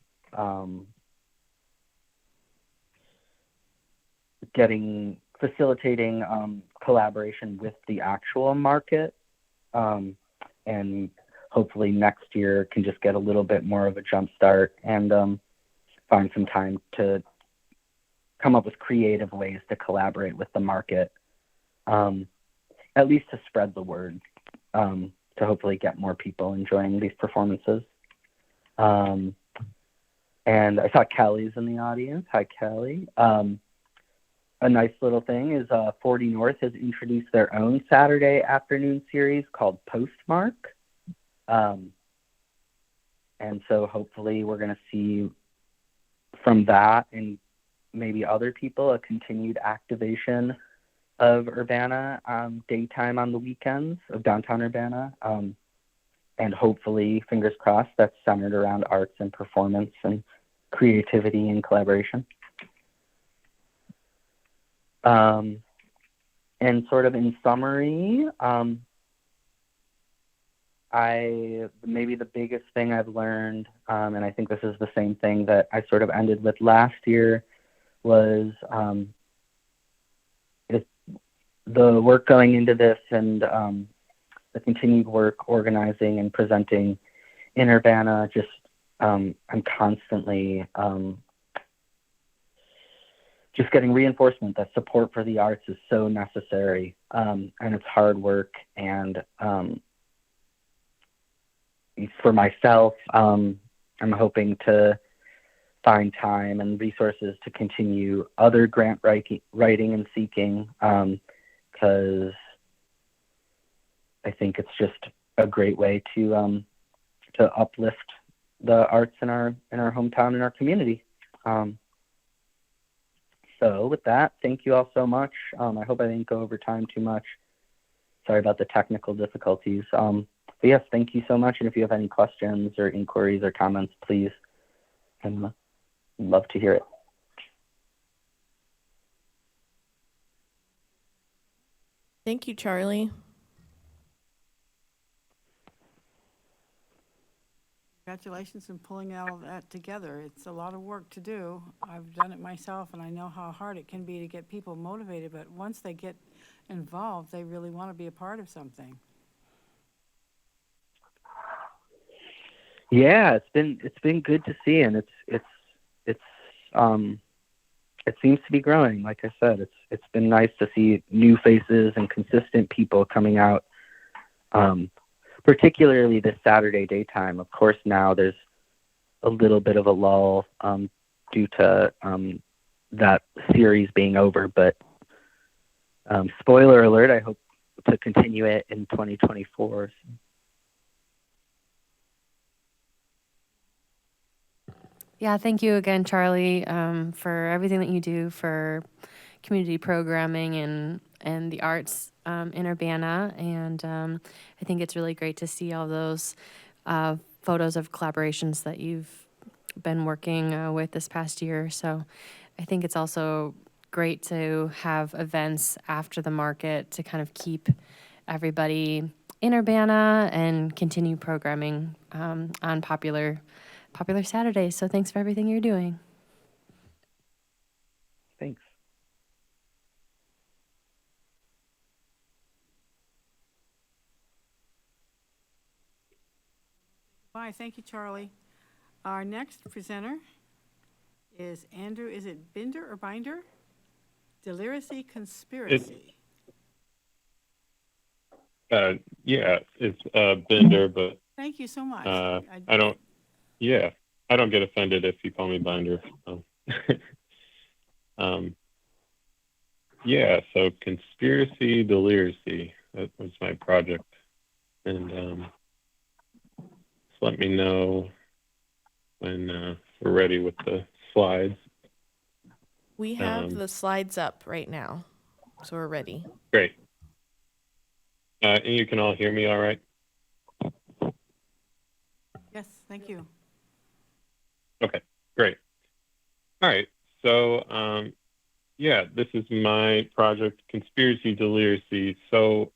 facilitating collaboration with the actual market, and hopefully next year can just get a little bit more of a jump start and find some time to come up with creative ways to collaborate with the market, at least to spread the word, to hopefully get more people enjoying these performances. And I saw Kelly's in the audience. Hi, Kelly. A nice little thing is 40 North has introduced their own Saturday afternoon series called Postmark. And so hopefully we're going to see from that and maybe other people a continued activation of Urbana daytime on the weekends of downtown Urbana. And hopefully, fingers crossed, that's centered around arts and performance and creativity and collaboration. And sort of in summary, maybe the biggest thing I've learned, and I think this is the same thing that I sort of ended with last year, was the work going into this and the continued work organizing and presenting in Urbana. Just I'm constantly just getting reinforcement that support for the arts is so necessary, and it's hard work. And for myself, I'm hoping to find time and resources to continue other grant writing and seeking, because I think it's just a great way to uplift the arts in our hometown and our community. So with that, thank you all so much. I hope I didn't go over time too much. Sorry about the technical difficulties. But yes, thank you so much. And if you have any questions or inquiries or comments, please, I'd love to hear it. Thank you, Charlie. Congratulations on pulling all of that together. It's a lot of work to do. I've done it myself, and I know how hard it can be to get people motivated, but once they get involved, they really want to be a part of something. Yeah, it's been good to see, and it seems to be growing. Like I said, it's been nice to see new faces and consistent people coming out, particularly this Saturday daytime. Of course, now there's a little bit of a lull due to that series being over, but spoiler alert, I hope to continue it in 2024. Yeah, thank you again, Charlie, for everything that you do for community programming and the arts in Urbana. And I think it's really great to see all those photos of collaborations that you've been working with this past year. So I think it's also great to have events after the market to kind of keep everybody in Urbana and continue programming on popular Saturdays. So thanks for everything you're doing. Thanks. Bye, thank you, Charlie. Our next presenter is Andrew, is it Binder or Binder? Deliracy Conspiracy. Yeah, it's Bender, but Thank you so much. I don't. Yeah, I don't get offended if you call me Binder. Yeah, so conspiracy deliracy. That was my project, and just let me know when we're ready with the slides. We have the slides up right now, so we're ready. Great. And you can all hear me all right? Yes, thank you. Okay, great. All right, so yeah, this is my project, Conspiracy Deliracy. So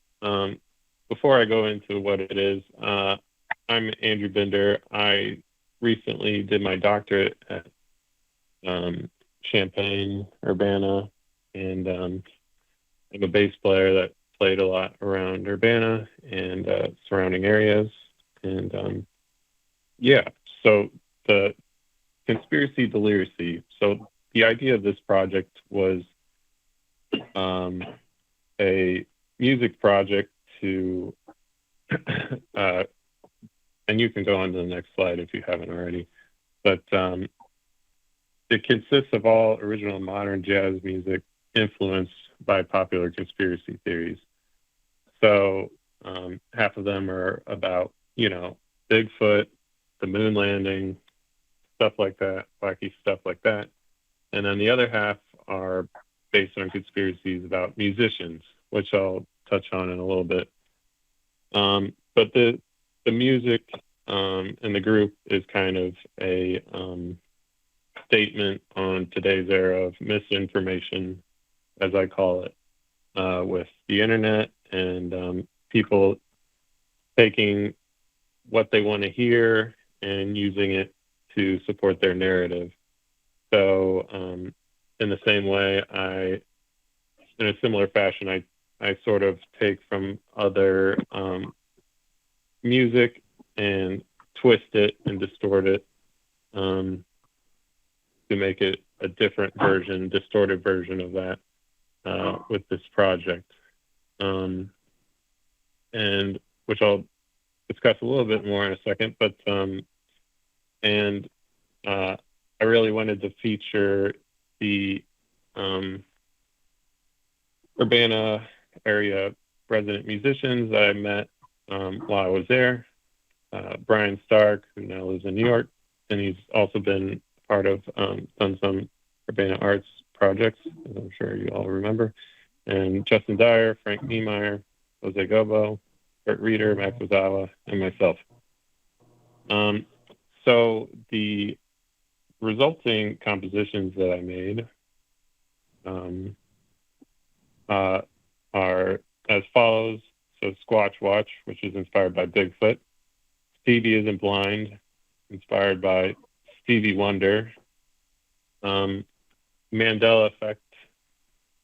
before I go into what it is, I'm Andrew Binder. I recently did my doctorate at Champaign, Urbana, and I'm a bass player that played a lot around Urbana and surrounding areas. And yeah, so the conspiracy deliracy. So the idea of this project was a music project to, and you can go on to the next slide if you haven't already, but it consists of all original modern jazz music influenced by popular conspiracy theories. So half of them are about, Bigfoot, the moon landing, stuff like that, wacky stuff like that. And then the other half are based on conspiracies about musicians, which I'll touch on in a little bit. But the music and the group is kind of a statement on today's era of misinformation, as I call it, with the internet and people taking what they want to hear and using it to support their narrative. So in the same way, in a similar fashion, I sort of take from other music and twist it and distort it to make it a different version, distorted version of that with this project. And which I'll discuss a little bit more in a second, but I really wanted to feature the Urbana area resident musicians that I met while I was there. Brian Stark, who now lives in New York, and he's also been part of done some Urbana arts projects, as I'm sure you all remember. And Justin Dyer, Frank Niemeyer, Jose Gobo, Bert Reeder, Max Ozawa, and myself. So the resulting compositions that I made are as follows. So Squatch Watch, which is inspired by Bigfoot. Stevie Isn't Blind, inspired by Stevie Wonder. Mandela Effect,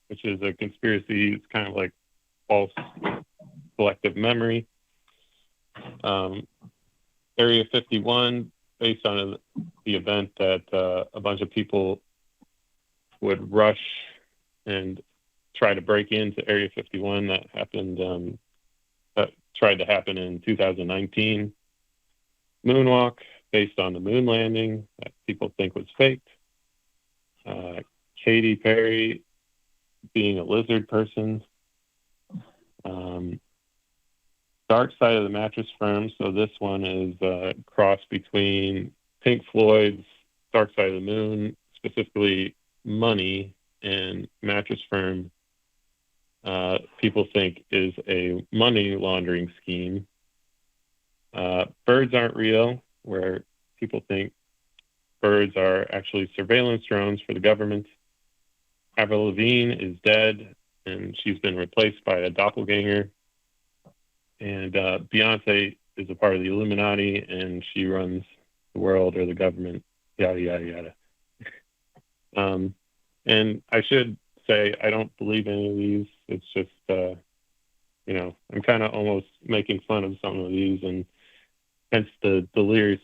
which is a conspiracy. It's kind of like false collective memory. Area 51, based on the event that a bunch of people would rush and try to break into Area 51 that happened, that tried to happen in 2019. Moonwalk, based on the moon landing that people think was faked. Katy Perry being a lizard person. Dark Side of the Mattress Firm. So this one is a cross between Pink Floyd's Dark Side of the Moon, specifically Money, and Mattress Firm. People think is a money laundering scheme. Birds Aren't Real, where people think birds are actually surveillance drones for the government. Avril Lavigne is dead, and she's been replaced by a doppelganger. And Beyonce is a part of the Illuminati, and she runs the world or the government, yada, yada, yada. And I should say, I don't believe any of these. It's just, I'm kind of almost making fun of some of these, and hence the delirious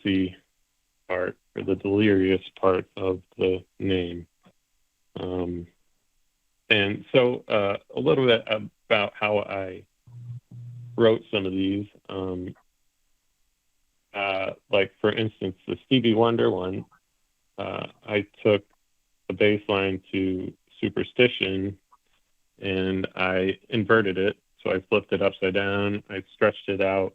part, or the delirious part of the name. And so a little bit about how I wrote some of these. Like, for instance, the Stevie Wonder one, I took the bass line to Superstition, and I inverted it. So I flipped it upside down. I stretched it out,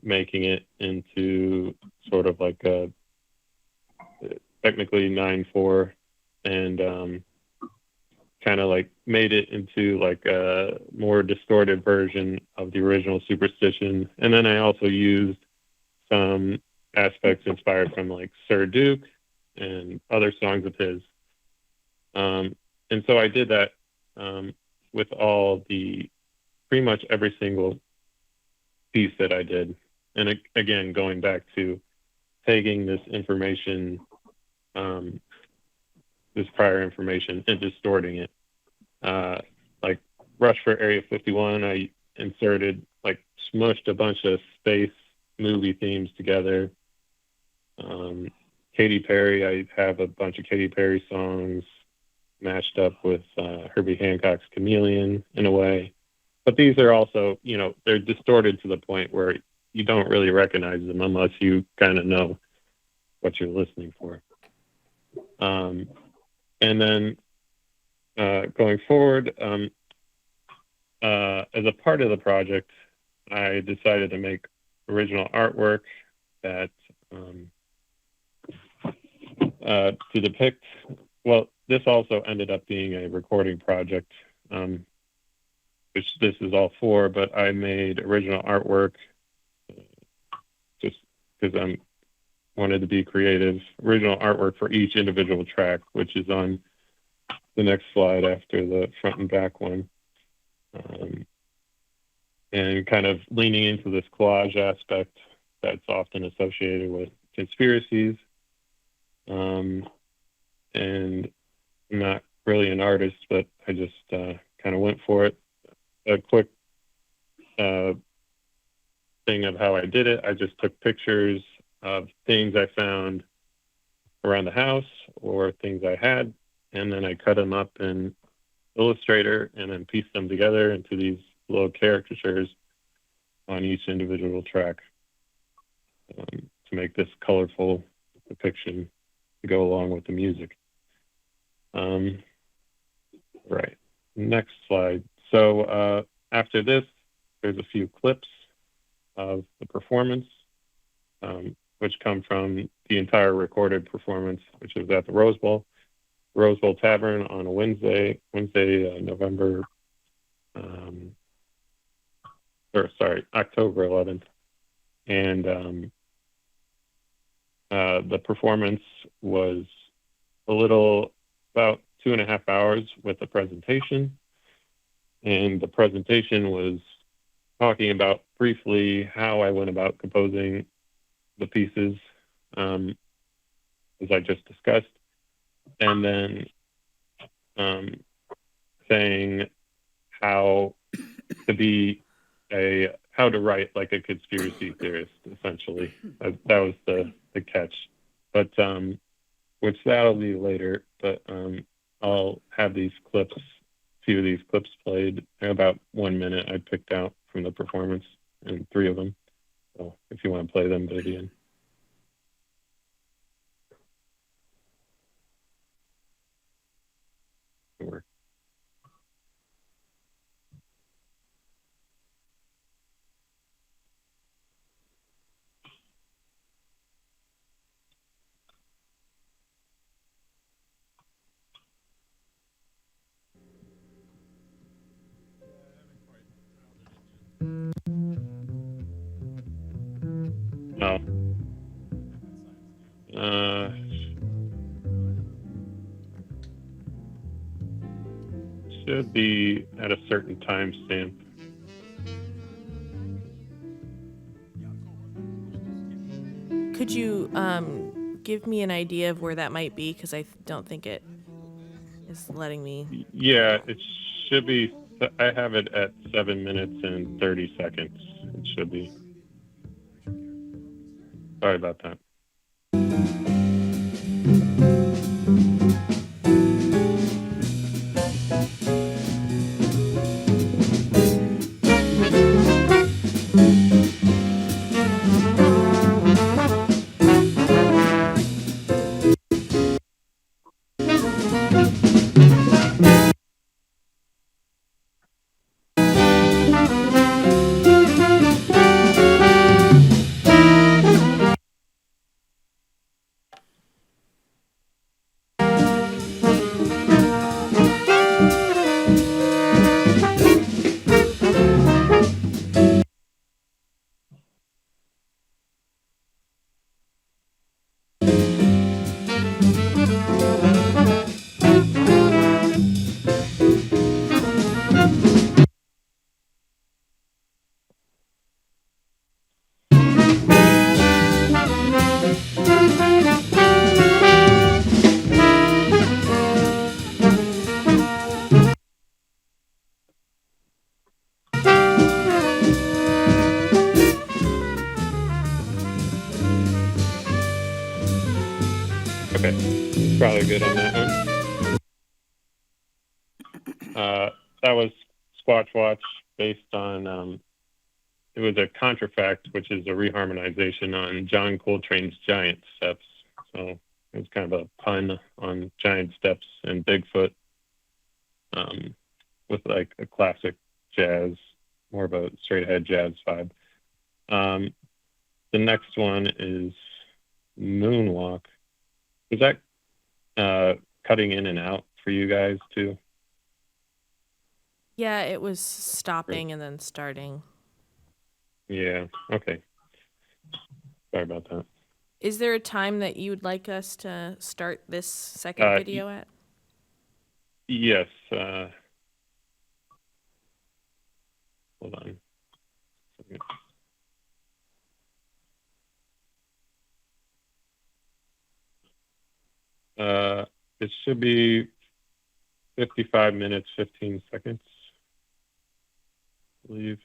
making it into sort of like a technically 9/4, and kind of like made it into like a more distorted version of the original Superstition. And then I also used some aspects inspired from like Sir Duke and other songs of his. And so I did that with pretty much every single piece that I did. And again, going back to taking this information, this prior information, and distorting it. Like Rush for Area 51, I inserted, like, smushed a bunch of space movie themes together. Katy Perry, I have a bunch of Katy Perry songs matched up with Herbie Hancock's Chameleon in a way. But these are also, they're distorted to the point where you don't really recognize them unless you kind of know what you're listening for. And then going forward, as a part of the project, I decided to make original artwork that to depict, well, this also ended up being a recording project, which this is all for, but I made original artwork just because I wanted to be creative, original artwork for each individual track, which is on the next slide after the front and back one. And kind of leaning into this collage aspect that's often associated with conspiracies. And I'm not really an artist, but I just kind of went for it. A quick thing of how I did it, I just took pictures of things I found around the house or things I had, and then I cut them up in Illustrator and then pieced them together into these little caricatures on each individual track to make this colorful depiction to go along with the music. Right, next slide. So after this, there's a few clips of the performance, which come from the entire recorded performance, which was at the Rose Bowl Tavern on a Wednesday, October 11th. And the performance was about 2.5 hours with the presentation. And the presentation was talking about briefly how I went about composing the pieces, as I just discussed, and then saying how to write like a conspiracy theorist, essentially. That was the catch. But which that'll be later. But I'll have these clips, a few of these clips played. About 1 minute I picked out from the performance, and 3 of them. So if you want to play them, Vivian. Sure. Oh, should be at a certain timestamp. Could you give me an idea of where that might be? Because I don't think it is letting me. Yeah, it should be. I have it at 7 minutes and 30 seconds. It should be. Sorry about that. Okay, probably good on that one. That was Squatch Watch based on, it was a contrafact, which is a reharmonization on John Coltrane's Giant Steps. So it was kind of a pun on Giant Steps and Bigfoot, with like a classic jazz, more of a straight ahead jazz vibe. The next one is Moonwalk. Is that cutting in and out for you guys too? Yeah, it was stopping and then starting. Yeah, okay. Sorry about that. Is there a time that you would like us to start this second video at? Yes. Hold on. It should be 55 minutes, 15 seconds, I believe.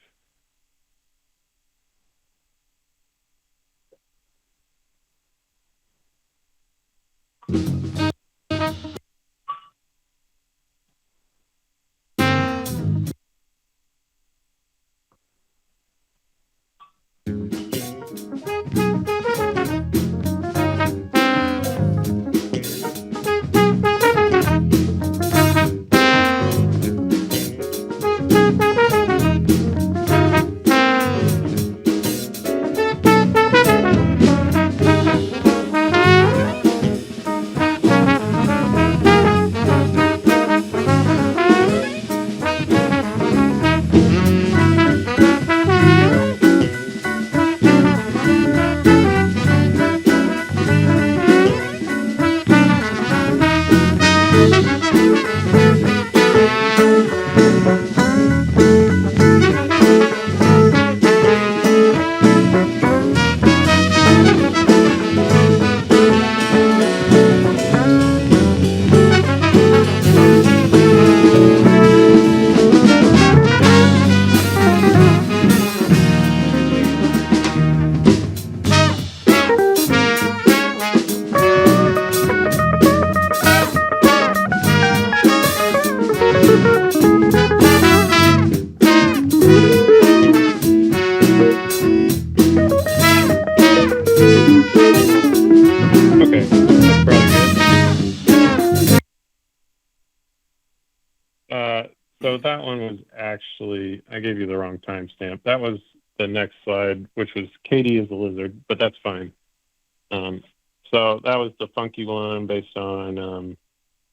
Okay, that's probably good. So that one was actually, I gave you the wrong timestamp. That was the next slide, which was Katie is a lizard, but that's fine. So that was the funky one based on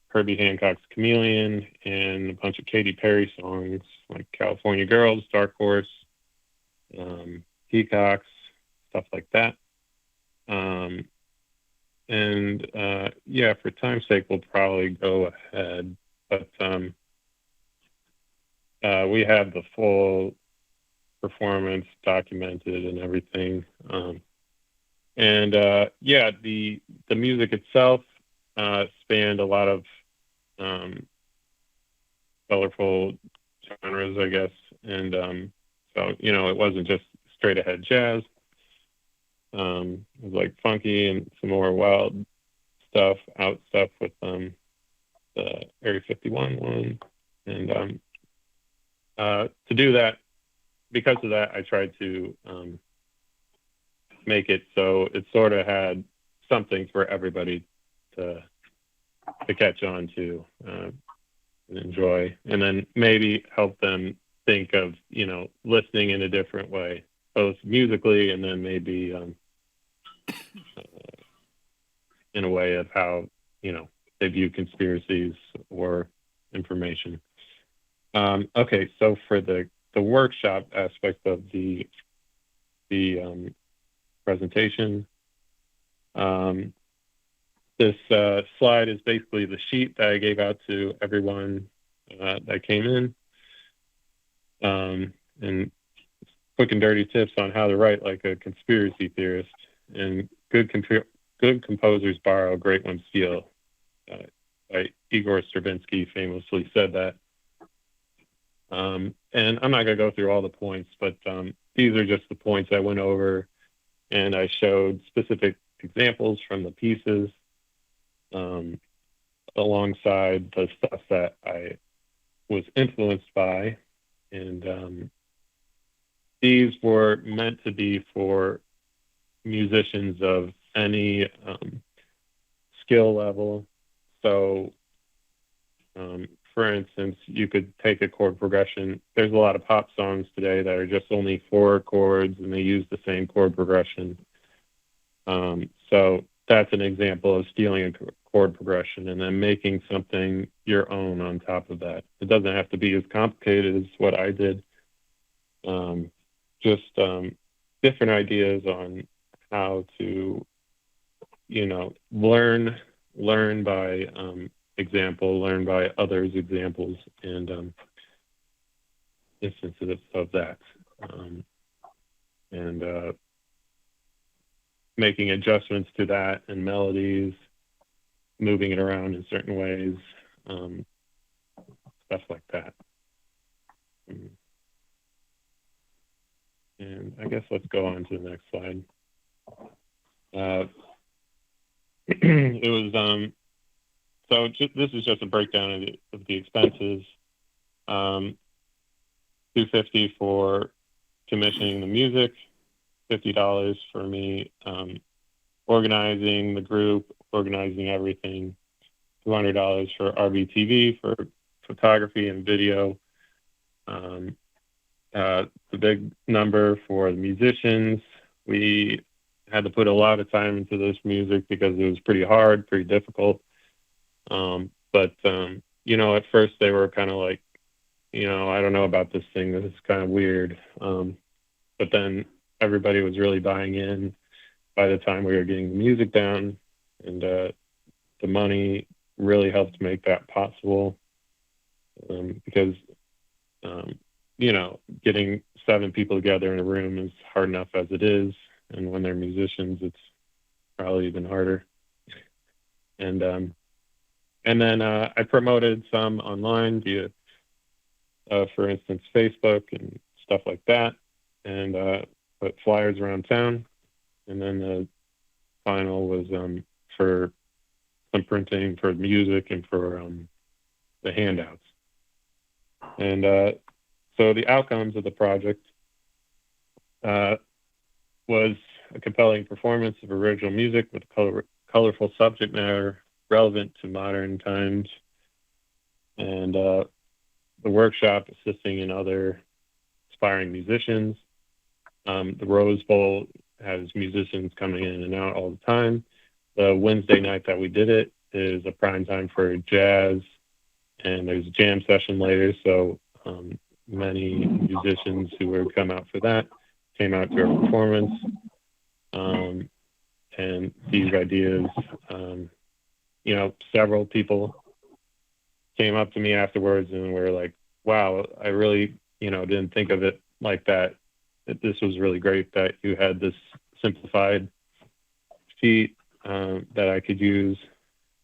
Herbie Hancock's Chameleon and a bunch of Katy Perry songs like California Girls, Dark Horse, Peacocks, stuff like that. Yeah, for time's sake, we'll probably go ahead. But we have the full performance documented and everything. Yeah, the music itself spanned a lot of colorful genres, I guess. And so, it wasn't just straight ahead jazz. It was like funky and some more wild stuff, out stuff with the Area 51 one. And to do that, because of that, I tried to make it so it sort of had something for everybody to catch on to and enjoy, and then maybe help them think of listening in a different way, both musically and then maybe in a way of how they view conspiracies or information. Okay, so for the workshop aspect of the presentation, this slide is basically the sheet that I gave out to everyone that came in, and quick and dirty tips on how to write like a conspiracy theorist. And good composers borrow, great ones steal. Igor Stravinsky famously said that. And I'm not going to go through all the points, but these are just the points I went over, and I showed specific examples from the pieces alongside the stuff that I was influenced by. And these were meant to be for musicians of any skill level. So, for instance, you could take a chord progression. There's a lot of pop songs today that are just only 4 chords, and they use the same chord progression. So that's an example of stealing a chord progression and then making something your own on top of that. It doesn't have to be as complicated as what I did. Just different ideas on how to, learn by example, learn by others' examples, and instances of that. And making adjustments to that and melodies, moving it around in certain ways, stuff like that. And I guess let's go on to the next slide. It was so this is just a breakdown of the expenses. $250 for commissioning the music, $50 for me organizing the group, organizing everything, $200 for RBTV for photography and video. The big number for the musicians, we had to put a lot of time into this music because it was pretty hard, pretty difficult. But at first they were kind of like, I don't know about this thing. This is kind of weird. But then everybody was really buying in by the time we were getting the music down, and the money really helped make that possible. Because, getting 7 people together in a room is hard enough as it is. And when they're musicians, it's probably even harder. And then I promoted some online via, for instance, Facebook and stuff like that, and put flyers around town. And then the final was for some printing for music and for the handouts. And so the outcomes of the project was a compelling performance of original music with colorful subject matter relevant to modern times, and the workshop assisting in other aspiring musicians. The Rose Bowl has musicians coming in and out all the time. The Wednesday night that we did it is a prime time for jazz, and there's a jam session later, so many musicians who would come out for that came out to our performance. And these ideas, several people came up to me afterwards and were like, wow, I really, didn't think of it like that. This was really great that you had this simplified sheet that I could use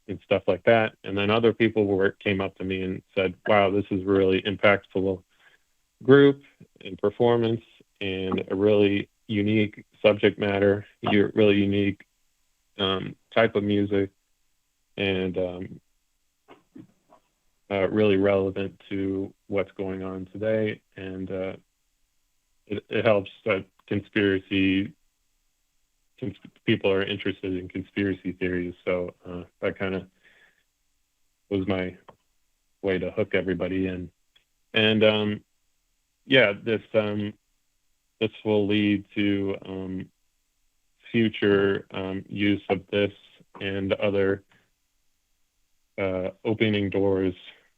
and stuff like that. And then other people came up to me and said, wow, this is really impactful group and performance and a really unique subject matter, really unique type of music, and really relevant to what's going on today. And it helps that people are interested in conspiracy theories. So that kind of was my way to hook everybody in. And yeah, this will lead to future use of this and other opening doors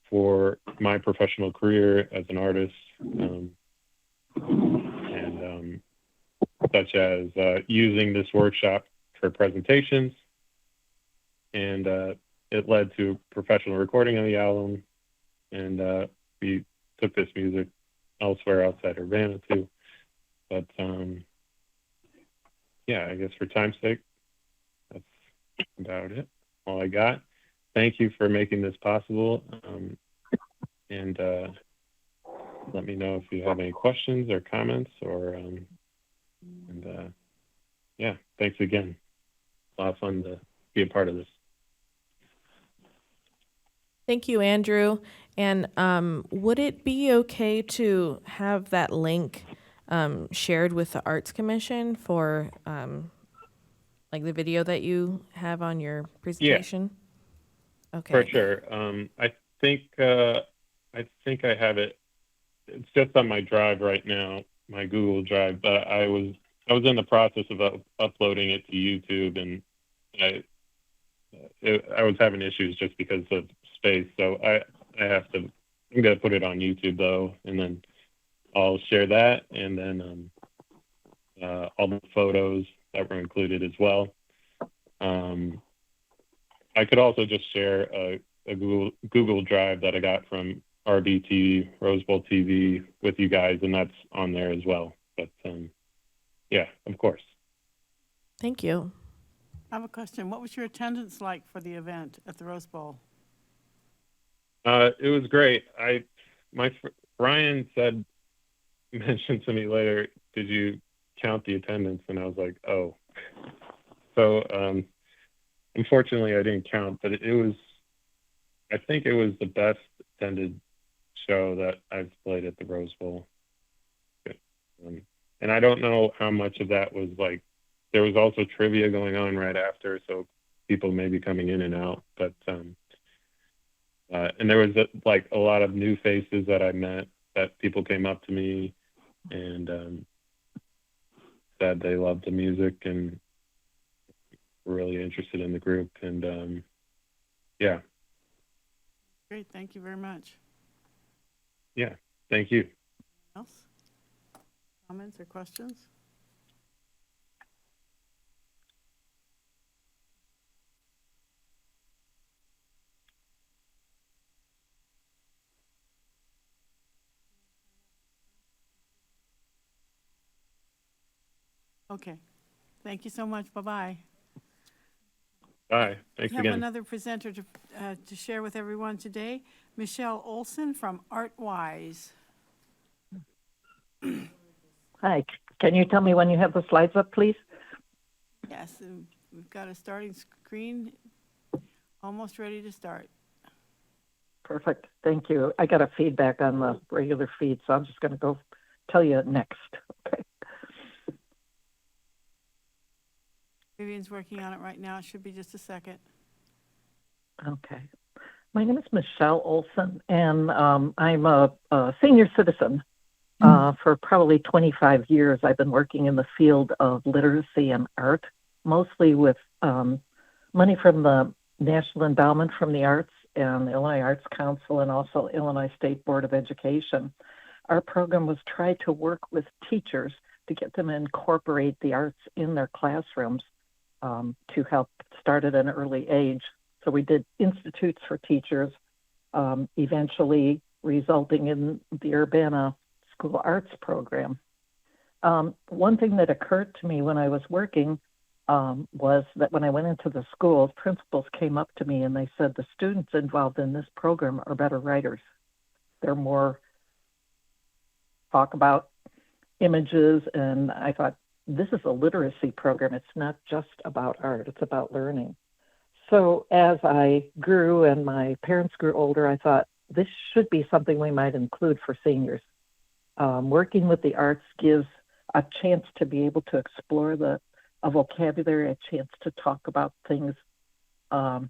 for my professional career as an artist, and such as using this workshop for presentations. And it led to professional recording of the album, and we took this music elsewhere outside Urbana too. But yeah, I guess for time's sake, that's about it. All I got. Thank you for making this possible. And let me know if you have any questions or comments, or yeah, thanks again. A lot of fun to be a part of this. Thank you, Andrew. And would it be okay to have that link shared with the Arts Commission for like the video that you have on your presentation? Yeah. Okay. For sure. I think I have it. It's just on my drive right now, my Google Drive. But I was in the process of uploading it to YouTube, and I was having issues just because of space. So I'm gonna put it on YouTube though, and then I'll share that, and then all the photos that were included as well. I could also just share a Google Drive that I got from RBT, Rose Bowl TV, with you guys, and that's on there as well. But yeah, of course. Thank you. I have a question. What was your attendance like for the event at the Rose Bowl? It was great. Brian mentioned to me later, did you count the attendance? And I was like, oh. So unfortunately, I didn't count, but I think it was the best attended show that I've played at the Rose Bowl. And I don't know how much of that was like, there was also trivia going on right after, so people may be coming in and out. But and there was like a lot of new faces that I met, that people came up to me and said they loved the music and were really interested in the group. And yeah. Great, thank you very much. Yeah, thank you. Else? Comments or questions? Okay, thank you so much. Bye-bye. Bye. Thanks We have again. another presenter to share with everyone today, Michelle Olson from ArtWise. Hi, can you tell me when you have the slides up, please? Yes, and we've got a starting screen, almost ready to start. Perfect, thank you. I got a feedback on the regular feed, so I'm just going to go tell you next. Okay. Vivian's working on it right now. It should be just a second. Okay. My name is Michelle Olson, and I'm a senior citizen. For probably 25 years, I've been working in the field of literacy and art, mostly with money from the National Endowment for the Arts and the Illinois Arts Council, and also Illinois State Board of Education. Our program was try to work with teachers to get them to incorporate the arts in their classrooms to help start at an early age. So we did institutes for teachers. Eventually, resulting in the Urbana School Arts program. One thing that occurred to me when I was working was that when I went into the schools, principals came up to me and they said the students involved in this program are better writers. They're more talk about images, and I thought, this is a literacy program. It's not just about art, it's about learning. So as I grew and my parents grew older, I thought this should be something we might include for seniors. Working with the arts gives a chance to be able to explore a vocabulary, a chance to talk about things.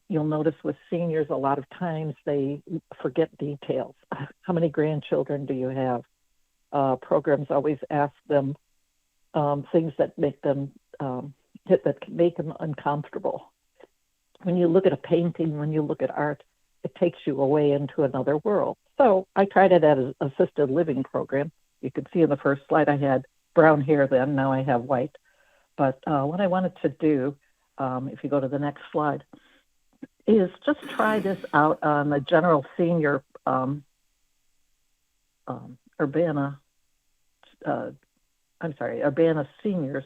You'll notice with seniors, a lot of times they forget details. How many grandchildren do you have? Programs always ask them things that make them that can make them uncomfortable. When you look at a painting, when you look at art, it takes you away into another world. So I tried it at an assisted living program. You can see in the first slide I had brown hair then, now I have white. But what I wanted to do, if you go to the next slide, is just try this out on the general senior Urbana seniors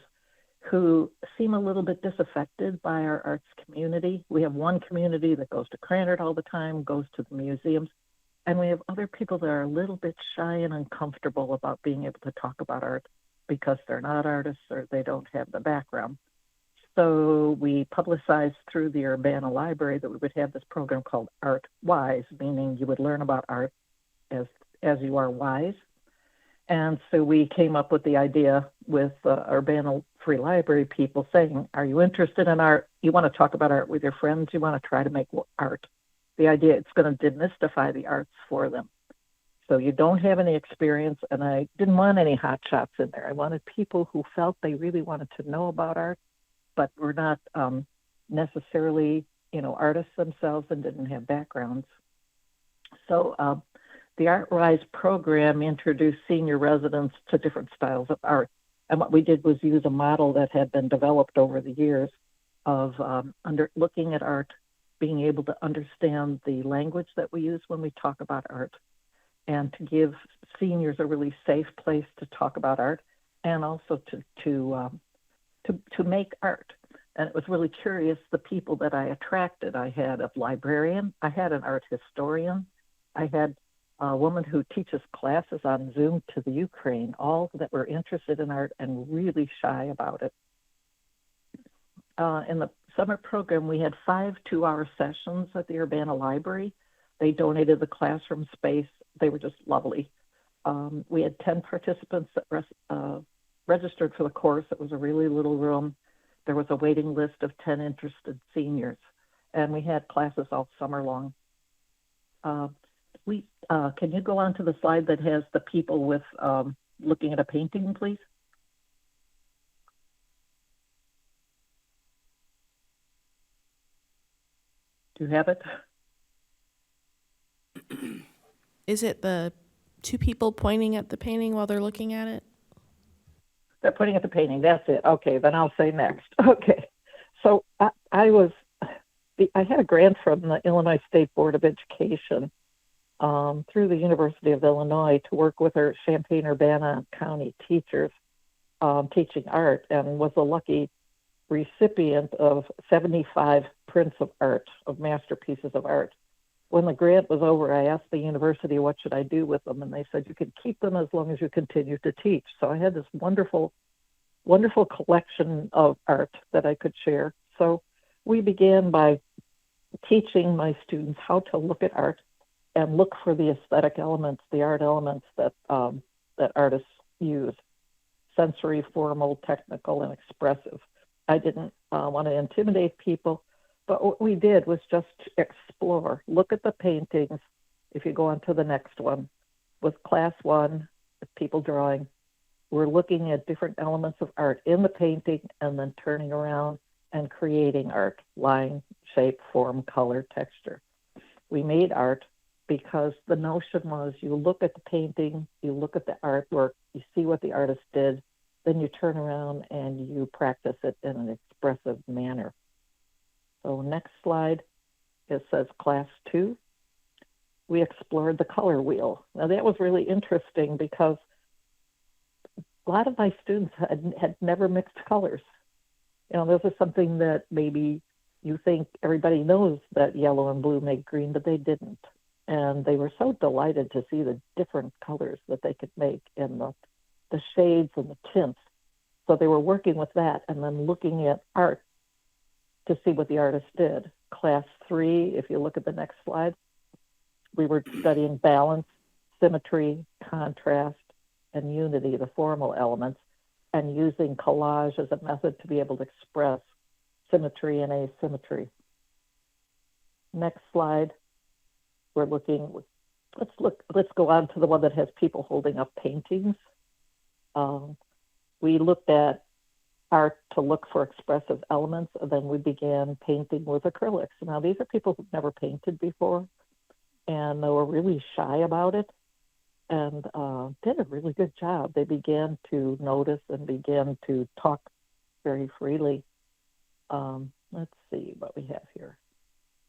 who seem a little bit disaffected by our arts community. We have one community that goes to Cranard all the time, goes to the museums, and we have other people that are a little bit shy and uncomfortable about being able to talk about art because they're not artists or they don't have the background. So we publicized through the Urbana Library that we would have this program called Art Wise, meaning you would learn about art as you are wise. And so we came up with the idea with Urbana Free Library people saying, are you interested in art? You want to talk about art with your friends? You want to try to make art? The idea, it's going to demystify the arts for them. So you don't have any experience, and I didn't want any hot shots in there. I wanted people who felt they really wanted to know about art, but were not necessarily, artists themselves and didn't have backgrounds. So the Art Rise program introduced senior residents to different styles of art. And what we did was use a model that had been developed over the years of looking at art, being able to understand the language that we use when we talk about art, and to give seniors a really safe place to talk about art and also to make art. And it was really curious, the people that I attracted. I had a librarian, I had an art historian, I had a woman who teaches classes on Zoom to the Ukraine, all that were interested in art and really shy about it. In the summer program, we had 5 2-hour sessions at the Urbana Library. They donated the classroom space. They were just lovely. We had 10 participants that registered for the course. It was a really little room. There was a waiting list of 10 interested seniors, and we had classes all summer long. Can you go on to the slide that has the people with looking at a painting, please? Do you have it? Is it the 2 people pointing at the painting while they're looking at it? They're pointing at the painting. That's it. Okay, then I'll say next. Okay, so I had a grant from the Illinois State Board of Education through the University of Illinois to work with our Champaign-Urbana County teachers teaching art, and was a lucky recipient of 75 prints of art, of masterpieces of art. When the grant was over, I asked the university, what should I do with them? And they said, you could keep them as long as you continue to teach. So I had this wonderful, wonderful collection of art that I could share. So we began by teaching my students how to look at art and look for the aesthetic elements, the art elements that artists use: sensory, formal, technical, and expressive. I didn't want to intimidate people, but what we did was just explore, look at the paintings. If you go on to the next one, with class 1, people drawing, we're looking at different elements of art in the painting and then turning around and creating art: line, shape, form, color, texture. We made art because the notion was, you look at the painting, you look at the artwork, you see what the artist did, then you turn around and you practice it in an expressive manner. So next slide, it says class 2. we explored the color wheel. Now that was really interesting because a lot of my students had never mixed colors. You know, this is something that maybe you think everybody knows that yellow and blue make green, but they didn't. And they were so delighted to see the different colors that they could make and the shades and the tints. So they were working with that and then looking at art to see what the artist did. Class 3, if you look at the next slide, we were studying balance, symmetry, contrast, and unity, the formal elements, and using collage as a method to be able to express symmetry and asymmetry. Next slide, we're looking, let's go on to the one that has people holding up paintings. We looked at art to look for expressive elements, and then we began painting with acrylics. Now, these are people who've never painted before, and they were really shy about it, and did a really good job. They began to notice and began to talk very freely. Let's see what we have here.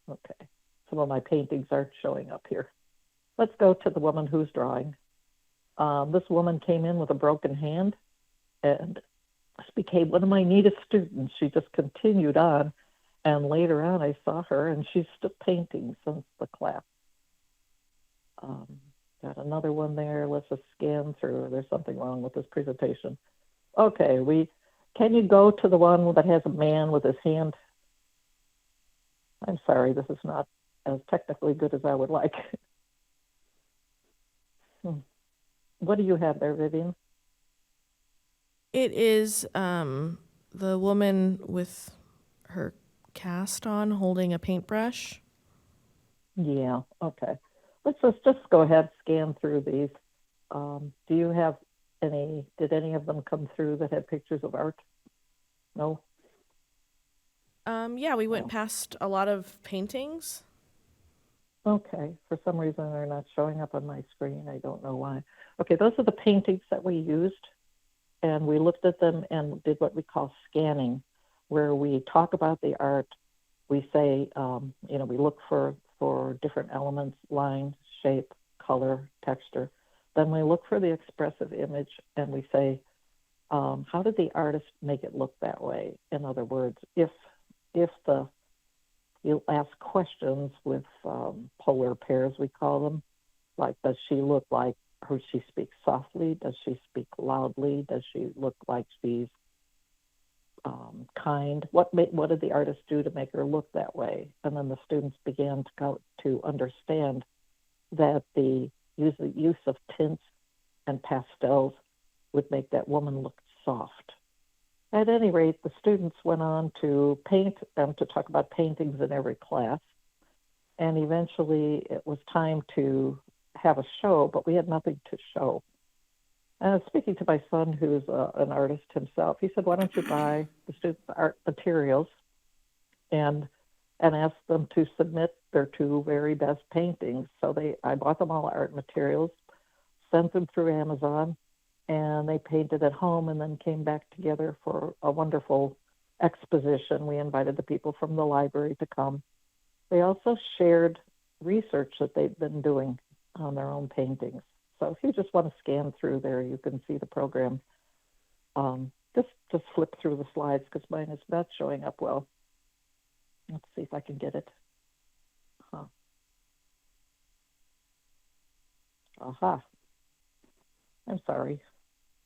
Okay, some of my paintings aren't showing up here. Let's go to the woman who's drawing. This woman came in with a broken hand, and this became one of my neatest students. She just continued on, and later on I saw her, and she's still painting since the class. Got another one there. Let's just scan through. There's something wrong with this presentation. Okay, can you go to the one that has a man with his hand? I'm sorry, this is not as technically good as I would like. What do you have there, Vivian? It is the woman with her cast on holding a paintbrush. Yeah, okay. Let's just go ahead, scan through these. Do you have did any of them come through that had pictures of art? No? Yeah, we went past a lot of paintings. Okay, for some reason they're not showing up on my screen. I don't know why. Okay, those are the paintings that we used, and we looked at them and did what we call scanning, where we talk about the art. We say, we look for different elements, line, shape, color, texture. Then we look for the expressive image, and we say, how did the artist make it look that way? In other words, if you ask questions with polar pairs, we call them, like, does she look like she speaks softly? Does she speak loudly? Does she look like she's kind? What did the artist do to make her look that way? And then the students began to understand that the use of tints and pastels would make that woman look soft. At any rate, the students went on to paint and to talk about paintings in every class. And eventually it was time to have a show, but we had nothing to show. And I was speaking to my son, who's an artist himself. He said, why don't you buy the students art materials and ask them to submit their 2 very best paintings? So I bought them all art materials, sent them through Amazon, and they painted at home and then came back together for a wonderful exposition. We invited the people from the library to come. They also shared research that they've been doing on their own paintings. So if you just want to scan through there, you can see the program. Just flip through the slides because mine is not showing up well. Let's see if I can get it. Aha. I'm sorry.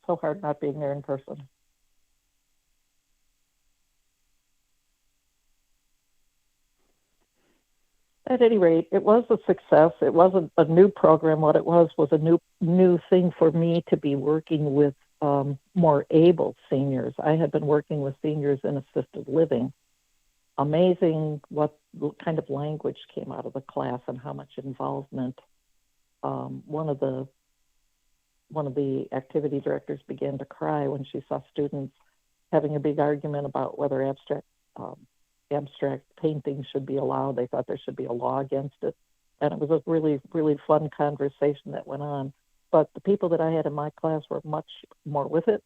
So hard not being there in person. At any rate, it was a success. It wasn't a new program. What it was a new thing for me to be working with more able seniors. I had been working with seniors in assisted living. Amazing what kind of language came out of the class and how much involvement. One of the activity directors began to cry when she saw students having a big argument about whether abstract painting should be allowed. They thought there should be a law against it. And it was a really, really fun conversation that went on. But the people that I had in my class were much more with it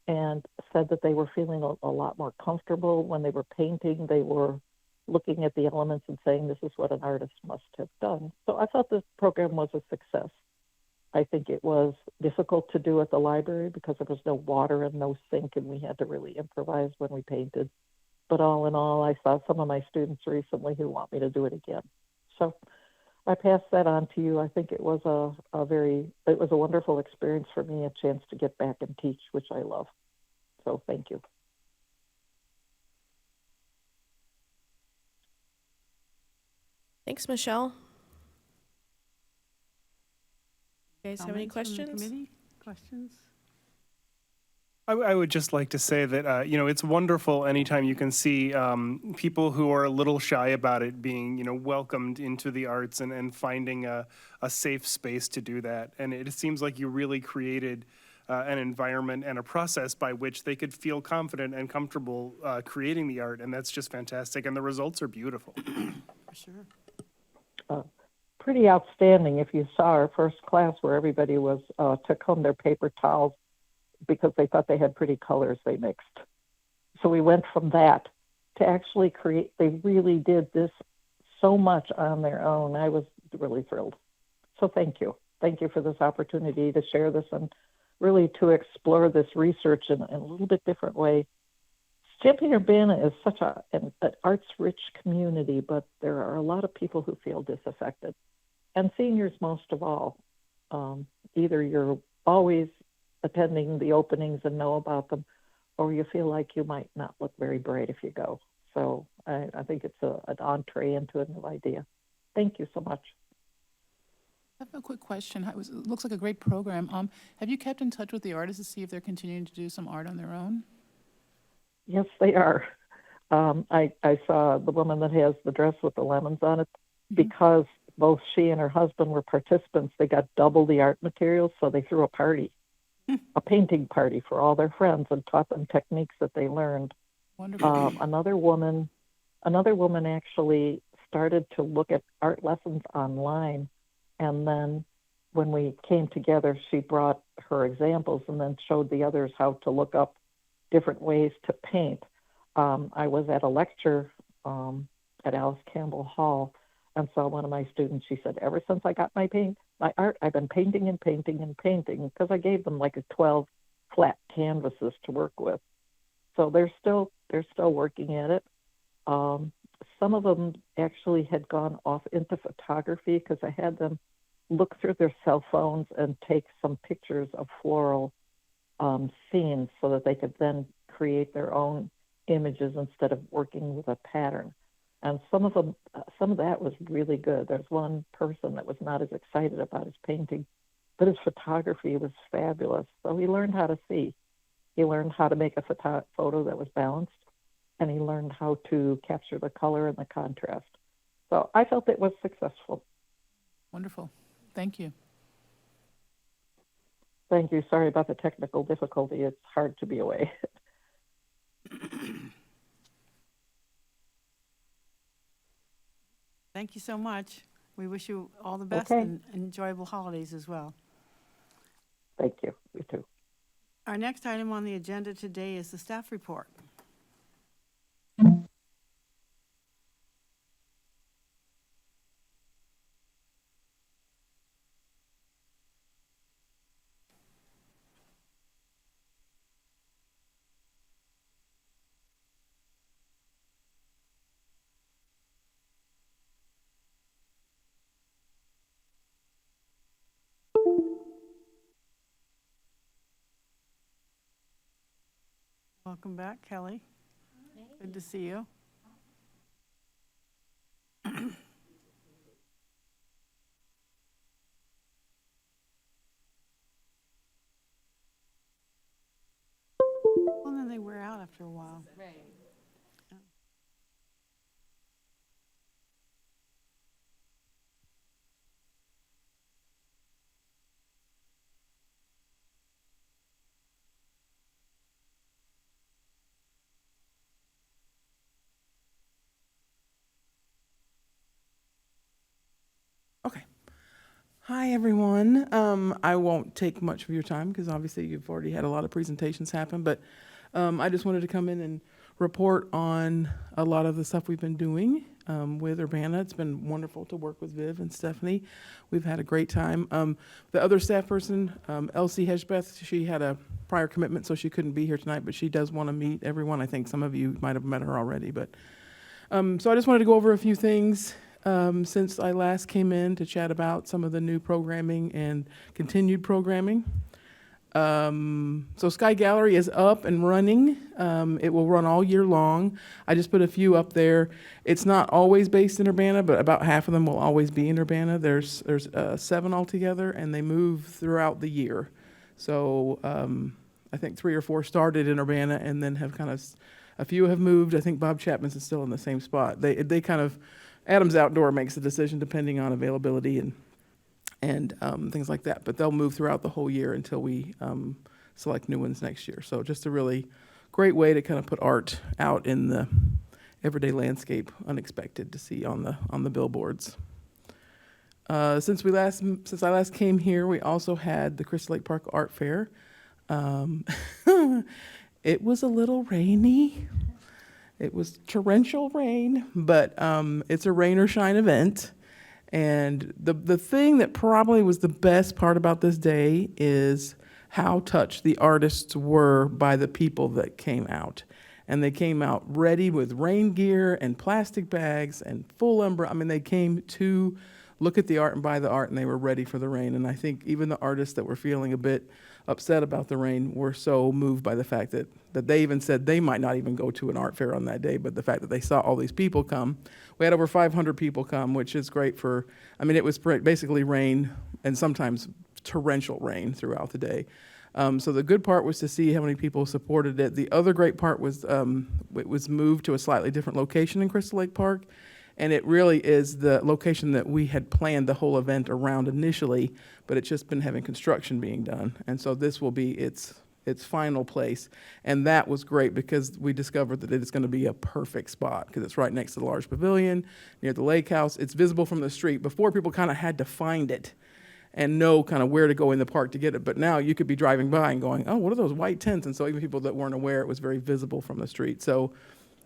and said that they were feeling a lot more comfortable when they were painting. They were looking at the elements and saying this is what an artist must have done. So I thought this program was a success. I think it was difficult to do at the library because there was no water and no sink, and we had to really improvise when we painted. But all in all, I saw some of my students recently who want me to do it again. So I pass that on to you. I think it was it was a wonderful experience for me, a chance to get back and teach, which I love. So thank you. Thanks, Michelle. You guys have any Comments from the questions? committee? Questions? I would just like to say that, it's wonderful anytime you can see people who are a little shy about it being, welcomed into the arts and finding a safe space to do that. And it seems like you really created an environment and a process by which they could feel confident and comfortable creating the art. And that's just fantastic. And the results are beautiful. For sure. Pretty outstanding. If you saw our first class where everybody was took home their paper towels because they thought they had pretty colors they mixed. So we went from that to actually create. They really did this so much on their own. I was really thrilled. So thank you. Thank you for this opportunity to share this and really to explore this research in a little bit different way. Champaign-Urbana is such an arts-rich community, but there are a lot of people who feel disaffected. And seniors most of all. Either you're always attending the openings and know about them, or you feel like you might not look very bright if you go. So I think it's an entree into a new idea. Thank you so much. I have a quick question. It looks like a great program. Have you kept in touch with the artists to see if they're continuing to do some art on their own? Yes, they are. I saw the woman that has the dress with the lemons on it. Because both she and her husband were participants, they got double the art materials, so they threw a party, a painting party for all their friends, and taught them techniques that they learned. Wonderful. Another woman actually started to look at art lessons online, and then when we came together, she brought her examples and then showed the others how to look up different ways to paint. I was at a lecture at Alice Campbell Hall and saw one of my students. She said, ever since I got my art, I've been painting and painting and painting, because I gave them like 12 flat canvases to work with. So they're still working at it. Some of them actually had gone off into photography because I had them look through their cell phones and take some pictures of floral scenes so that they could then create their own images instead of working with a pattern. And some of that was really good. There's one person that was not as excited about his painting, but his photography was fabulous. So he learned how to see. He learned how to make a photo that was balanced, and he learned how to capture the color and the contrast. So I felt it was successful. Wonderful. Thank you. Thank you. Sorry about the technical difficulty. It's hard to be away. Thank you so much. We wish you all the best Okay. and enjoyable holidays as well. Thank you. You too. Our next item on the agenda today is the staff report. Welcome back, Kelly. Good to see you. Well, then they wear out after a while. Right. Okay. Hi, everyone. I won't take much of your time because obviously you've already had a lot of presentations happen, but I just wanted to come in and report on a lot of the stuff we've been doing with Urbana. It's been wonderful to work with Viv and Stephanie. We've had a great time. The other staff person, Elsie Hedgebeth, she had a prior commitment, so she couldn't be here tonight, but she does want to meet everyone. I think some of you might have met her already. But so I just wanted to go over a few things since I last came in to chat about some of the new programming and continued programming. So Sky Gallery is up and running. It will run all year long. I just put a few up there. It's not always based in Urbana, but about half of them will always be in Urbana. There's 7 altogether, and they move throughout the year. So I think 3 or 4 started in Urbana and then have kind of, a few have moved. I think Bob Chapman's is still in the same spot. They kind of, Adams Outdoor makes the decision depending on availability and things like that. But they'll move throughout the whole year until we select new ones next year. So just a really great way to kind of put art out in the everyday landscape, unexpected to see on the billboards. Since I last came here, we also had the Crystal Lake Park Art Fair. It was a little rainy. It was torrential rain, but it's a rain or shine event. And the thing that probably was the best part about this day is how touched the artists were by the people that came out. And they came out ready with rain gear and plastic bags and full umbrella. I mean, they came to look at the art and buy the art, and they were ready for the rain. And I think even the artists that were feeling a bit upset about the rain were so moved by the fact that they even said they might not even go to an art fair on that day, but the fact that they saw all these people come. We had over 500 people come, which is great for, I mean, it was basically rain and sometimes torrential rain throughout the day. So the good part was to see how many people supported it. The other great part was it was moved to a slightly different location in Crystal Lake Park. And it really is the location that we had planned the whole event around initially, but it's just been having construction being done. And so this will be its final place. And that was great because we discovered that it's going to be a perfect spot because it's right next to the large pavilion, near the lake house. It's visible from the street. Before, people kind of had to find it and know kind of where to go in the park to get it. But now you could be driving by and going, oh, what are those white tents? And so even people that weren't aware, it was very visible from the street. So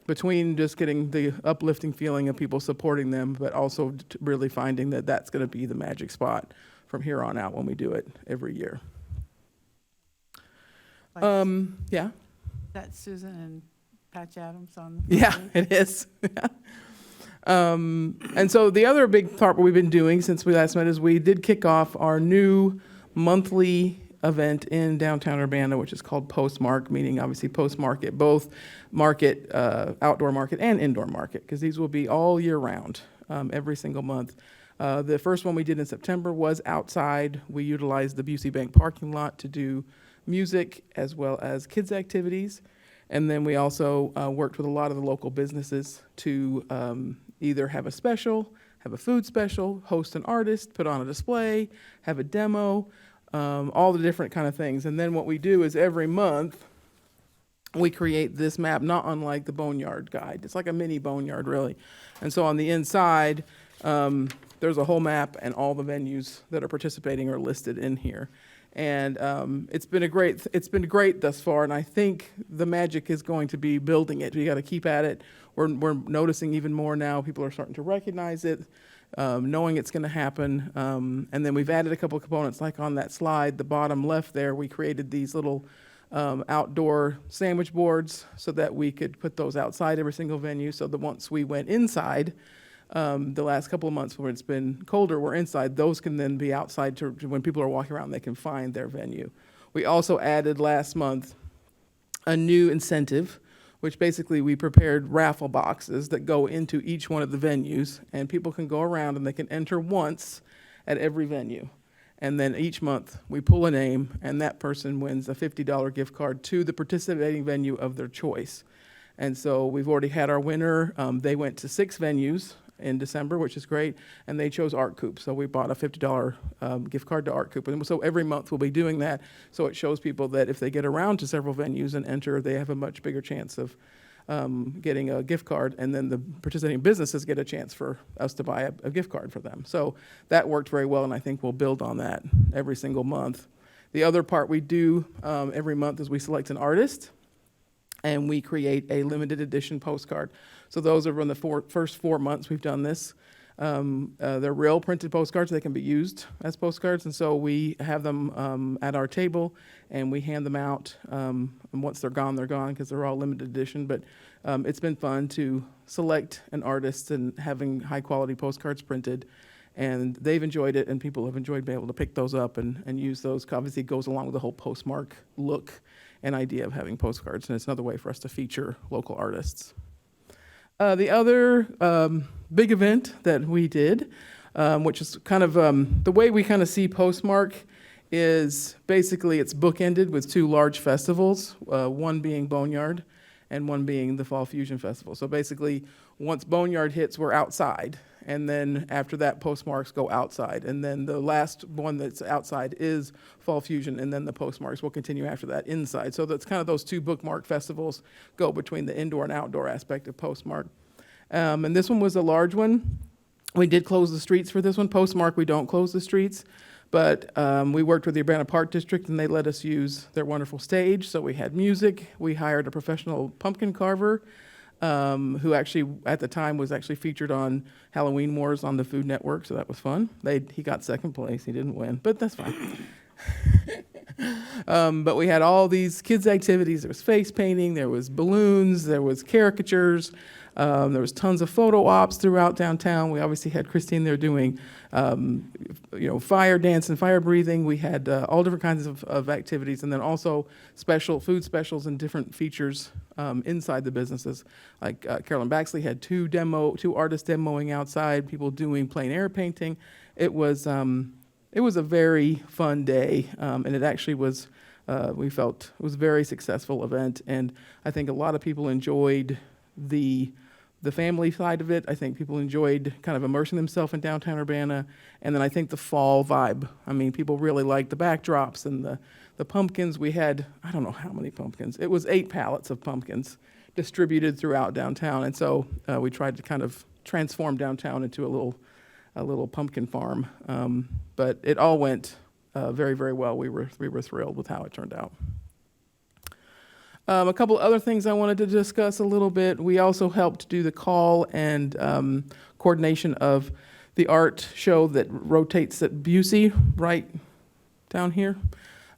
between just getting the uplifting feeling of people supporting them, but also really finding that that's going to be the magic spot from here on out when we do it every year. Yeah. That's Susan and Patch Adams on the Yeah, photo. it is. And so the other big part we've been doing since we last met is we did kick off our new monthly event in downtown Urbana, which is called Postmark, meaning obviously post-market, both market, outdoor market and indoor market, because these will be all year round, every single month. The first one we did in September was outside. We utilized the Busey Bank parking lot to do music as well as kids activities. And then we also worked with a lot of the local businesses to either have a special, have a food special, host an artist, put on a display, have a demo, all the different kind of things. And then what we do is every month we create this map, not unlike the Boneyard Guide. It's like a mini Boneyard, really. And so on the inside, there's a whole map and all the venues that are participating are listed in here. And it's been great thus far, and I think the magic is going to be building it. We got to keep at it. We're noticing even more now. People are starting to recognize it, knowing it's going to happen. And then we've added a couple of components, like on that slide, the bottom left there, we created these little outdoor sandwich boards so that we could put those outside every single venue, so that once we went inside, the last couple of months when it's been colder, we're inside. Those can then be outside to when people are walking around, they can find their venue. We also added last month a new incentive, which basically we prepared raffle boxes that go into each one of the venues, and people can go around and they can enter once at every venue. And then each month we pull a name, and that person wins a $50 gift card to the participating venue of their choice. And so we've already had our winner. They went to 6 venues in December, which is great, and they chose Art Coop. So we bought a $50 gift card to Art Coop. And so every month we'll be doing that. So it shows people that if they get around to several venues and enter, they have a much bigger chance of getting a gift card, and then the participating businesses get a chance for us to buy a gift card for them. So that worked very well, and I think we'll build on that every single month. The other part we do every month is we select an artist, and we create a limited edition postcard. So those are from the first 4 months we've done this. They're real printed postcards. They can be used as postcards, and so we have them at our table, and we hand them out. And once they're gone because they're all limited edition. But it's been fun to select an artist and having high quality postcards printed, and they've enjoyed it, and people have enjoyed being able to pick those up and use those. Obviously, it goes along with the whole postmark look and idea of having postcards, and it's another way for us to feature local artists. The other big event that we did, which is kind of the way we kind of see Postmark, is basically it's bookended with two large festivals, one being Boneyard and one being the Fall Fusion Festival. So basically, once Boneyard hits, we're outside. And then after that, Postmarks go outside. And then the last one that's outside is Fall Fusion, and then the Postmarks will continue after that inside. So that's kind of those two bookmark festivals go between the indoor and outdoor aspect of Postmark. And this one was a large one. We did close the streets for this one. Postmark, we don't close the streets. But we worked with the Urbana Park District, and they let us use their wonderful stage. So we had music. We hired a professional pumpkin carver, who actually, at the time, was actually featured on Halloween Wars on the Food Network, so that was fun. He got second place. He didn't win, but that's fine. But we had all these kids' activities. There was face painting, there was balloons, there was caricatures, there was tons of photo ops throughout downtown. We obviously had Christine there doing, fire dance and fire breathing. We had all different kinds of activities, and then also special food specials and different features inside the businesses. Like Carolyn Baxley had two artists demoing outside, people doing plein air painting. It was a very fun day, and it actually was. We felt it was a very successful event, and I think a lot of people enjoyed the family side of it. I think people enjoyed kind of immersing themselves in downtown Urbana, and then I think the fall vibe. I mean, people really liked the backdrops and the pumpkins. We had, I don't know how many pumpkins. It was 8 pallets of pumpkins distributed throughout downtown, and so we tried to kind of transform downtown into a little pumpkin farm. But it all went very, very well. We were thrilled with how it turned out. A couple other things I wanted to discuss a little bit. We also helped do the call and coordination of the art show that rotates at Busey, right down here.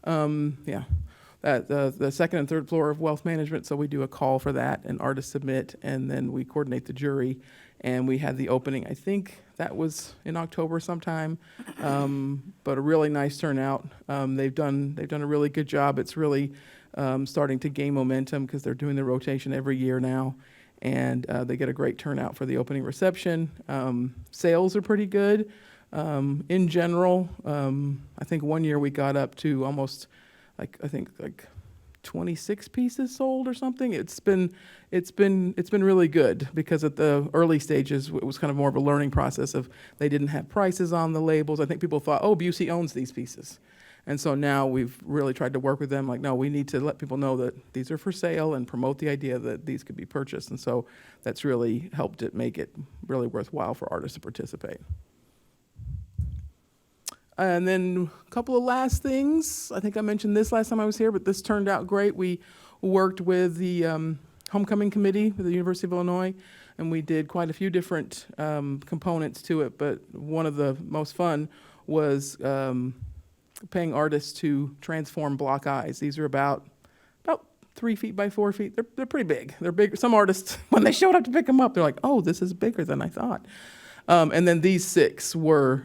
At the second and third floor of wealth management. So we do a call for that, and artists submit, and then we coordinate the jury. And we had the opening, I think that was in October sometime, but a really nice turnout. They've done a really good job. It's really starting to gain momentum because they're doing the rotation every year now, and they get a great turnout for the opening reception. Sales are pretty good. In general, I think one year we got up to almost like 26 pieces sold or something. It's been really good because at the early stages it was kind of more of a learning process of they didn't have prices on the labels. I think people thought, oh, Busey owns these pieces. And so now we've really tried to work with them like, no, we need to let people know that these are for sale and promote the idea that these could be purchased. And so that's really helped it make it really worthwhile for artists to participate. And then a couple of last things. I think I mentioned this last time I was here, but this turned out great. We worked with the homecoming committee with the University of Illinois, and we did quite a few different components to it, but one of the most fun was paying artists to transform block eyes. These are about 3 feet by 4 feet. They're pretty big. They're big. Some artists, when they showed up to pick them up, they're like, oh, this is bigger than I thought. And then these 6 were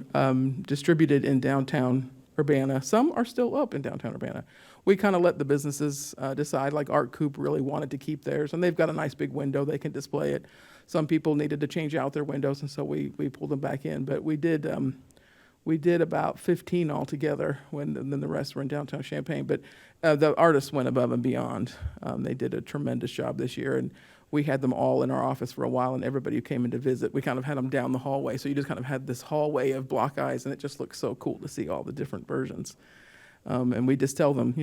distributed in downtown Urbana. Some are still up in downtown Urbana. We kind of let the businesses decide, like Art Coop really wanted to keep theirs, and they've got a nice big window, they can display it. Some people needed to change out their windows, and so we pulled them back in. But we did about 15 altogether, and then the rest were in downtown Champaign. But the artists went above and beyond. They did a tremendous job this year, and we had them all in our office for a while, and everybody who came in to visit, we kind of had them down the hallway. So you just kind of had this hallway of block eyes, and it just looks so cool to see all the different versions. And we just tell them,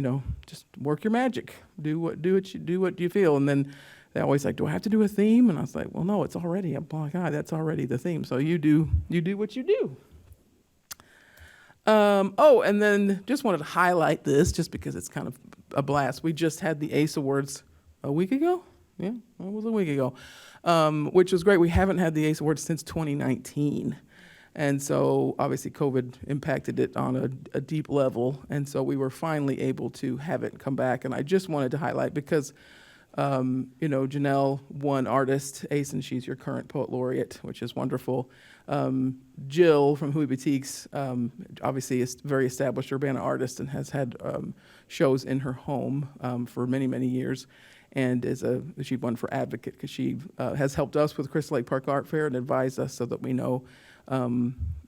just work your magic, do what you feel. And then they always like, do I have to do a theme? And I was like, well, no, it's already a block eye. That's already the theme. So you do what you do. And then just wanted to highlight this just because it's kind of a blast. We just had the ACE Awards a week ago. Yeah, it was a week ago, which was great. We haven't had the ACE Awards since 2019. And so obviously COVID impacted it on a deep level. And so we were finally able to have it come back. And I just wanted to highlight because, Janelle won Artist ACE, and she's your current Poet Laureate, which is wonderful. Jill from Hui Boutiques, obviously is a very established Urbana artist and has had shows in her home for many, many years. And she won for Advocate because she has helped us with Crystal Lake Park Art Fair and advised us so that we know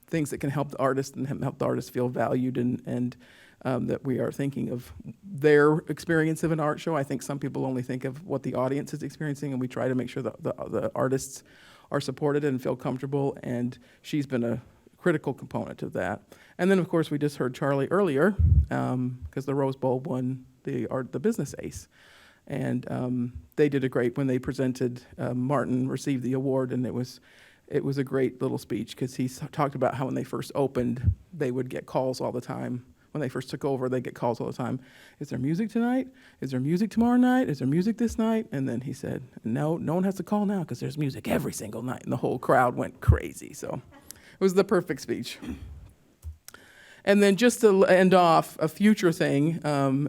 things that can help the artist and help the artist feel valued and that we are thinking of their experience of an art show. I think some people only think of what the audience is experiencing, and we try to make sure that the artists are supported and feel comfortable, and she's been a critical component of that. And then, of course, we just heard Charlie earlier because the Rose Bowl won the business ACE. And they did a great, when they presented, Martin received the award, and it was a great little speech because he talked about how when they first opened, they would get calls all the time. When they first took over, they get calls all the time. Is there music tonight? Is there music tomorrow night? Is there music this night? And then he said, no one has to call now because there's music every single night. And the whole crowd went crazy. So it was the perfect speech. And then just to end off, a future thing,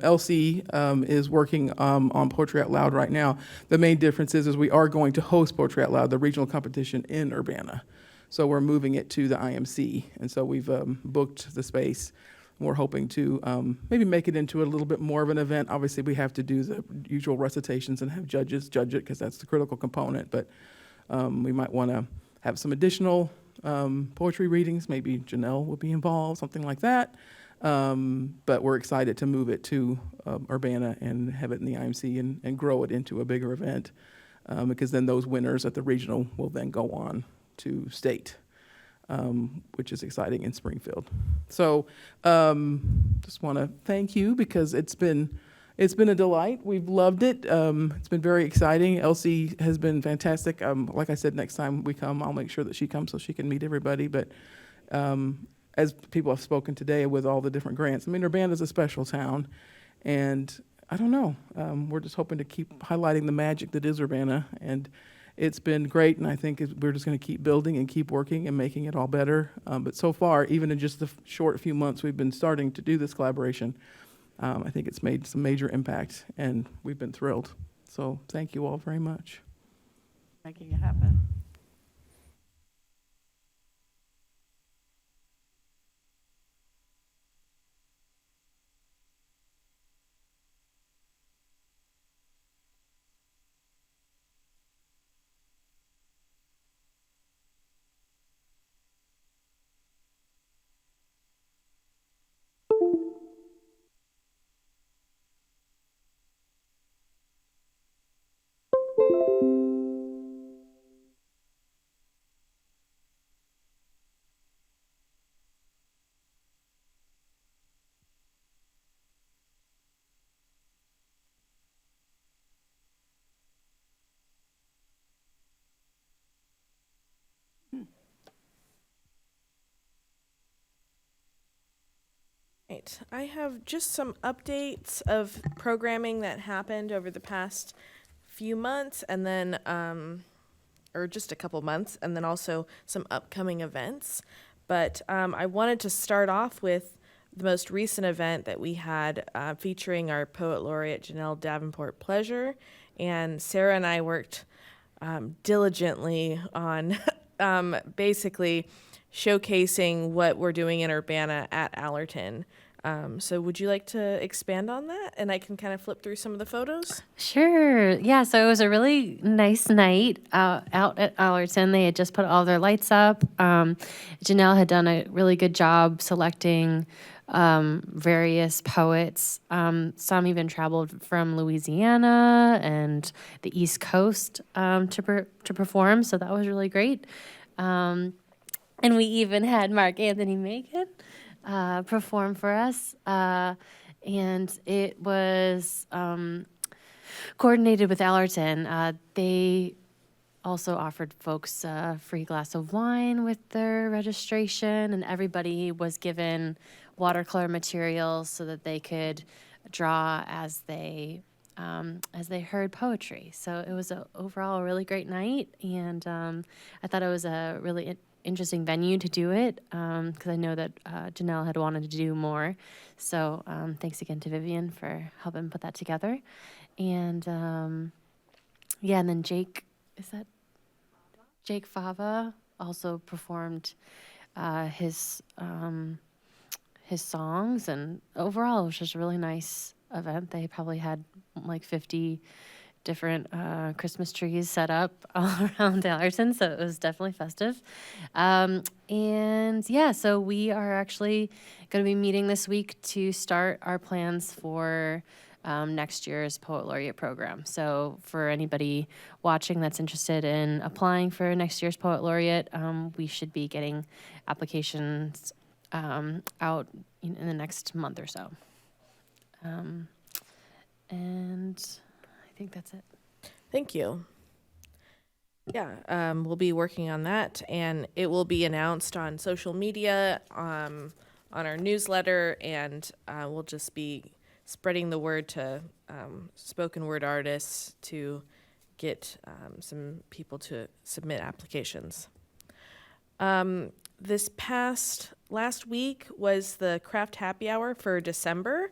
Elsie is working on Poetry Out Loud right now. The main difference is we are going to host Poetry Out Loud, the regional competition in Urbana. So we're moving it to the IMC. And so we've booked the space. We're hoping to maybe make it into a little bit more of an event. Obviously, we have to do the usual recitations and have judges judge it because that's the critical component. But we might want to have some additional poetry readings. Maybe Janelle will be involved, something like that. But we're excited to move it to Urbana and have it in the IMC and grow it into a bigger event because then those winners at the regional will then go on to state, which is exciting in Springfield. So just want to thank you because it's been a delight. We've loved it. It's been very exciting. Elsie has been fantastic. Like I said, next time we come, I'll make sure that she comes so she can meet everybody. But as people have spoken today with all the different grants, I mean, Urbana is a special town. And I don't know. We're just hoping to keep highlighting the magic that is Urbana. And it's been great. And I think we're just going to keep building and keep working and making it all better. But so far, even in just the short few months we've been starting to do this collaboration, I think it's made some major impact, and we've been thrilled. So thank you all very much. Making it happen. Right. I have just some updates of programming that happened over the past few months and then, or just a couple months, and then also some upcoming events. But I wanted to start off with the most recent event that we had featuring our Poet Laureate Janelle Davenport Pleasure. And Sarah and I worked diligently on basically showcasing what we're doing in Urbana at Allerton. So would you like to expand on that? And I can kind of flip through some of the photos. Sure. Yeah, so it was a really nice night out at Allerton. They had just put all their lights up. Janelle had done a really good job selecting various poets. Some even traveled from Louisiana and the East Coast to perform, so that was really great. And we even had Mark Anthony Macon perform for us. And it was coordinated with Allerton. They also offered folks a free glass of wine with their registration, and everybody was given watercolor materials so that they could draw as they as they heard poetry. So it was overall a really great night, and I thought it was a really interesting venue to do it, because I know that Janelle had wanted to do more. So thanks again to Vivian for helping put that together. And yeah, and then Jake Fava also performed his songs, and overall it was just a really nice event. They probably had like 50 different Christmas trees set up all around Allerton, so it was definitely festive. And yeah, so we are actually going to be meeting this week to start our plans for next year's Poet Laureate program. So for anybody watching that's interested in applying for next year's Poet Laureate, we should be getting applications out in the next month or so. And I think that's it. Thank you. Yeah, we'll be working on that, and it will be announced on social media, on our newsletter, and we'll just be spreading the word to spoken word artists to get some people to submit applications. Last week was the craft happy hour for December,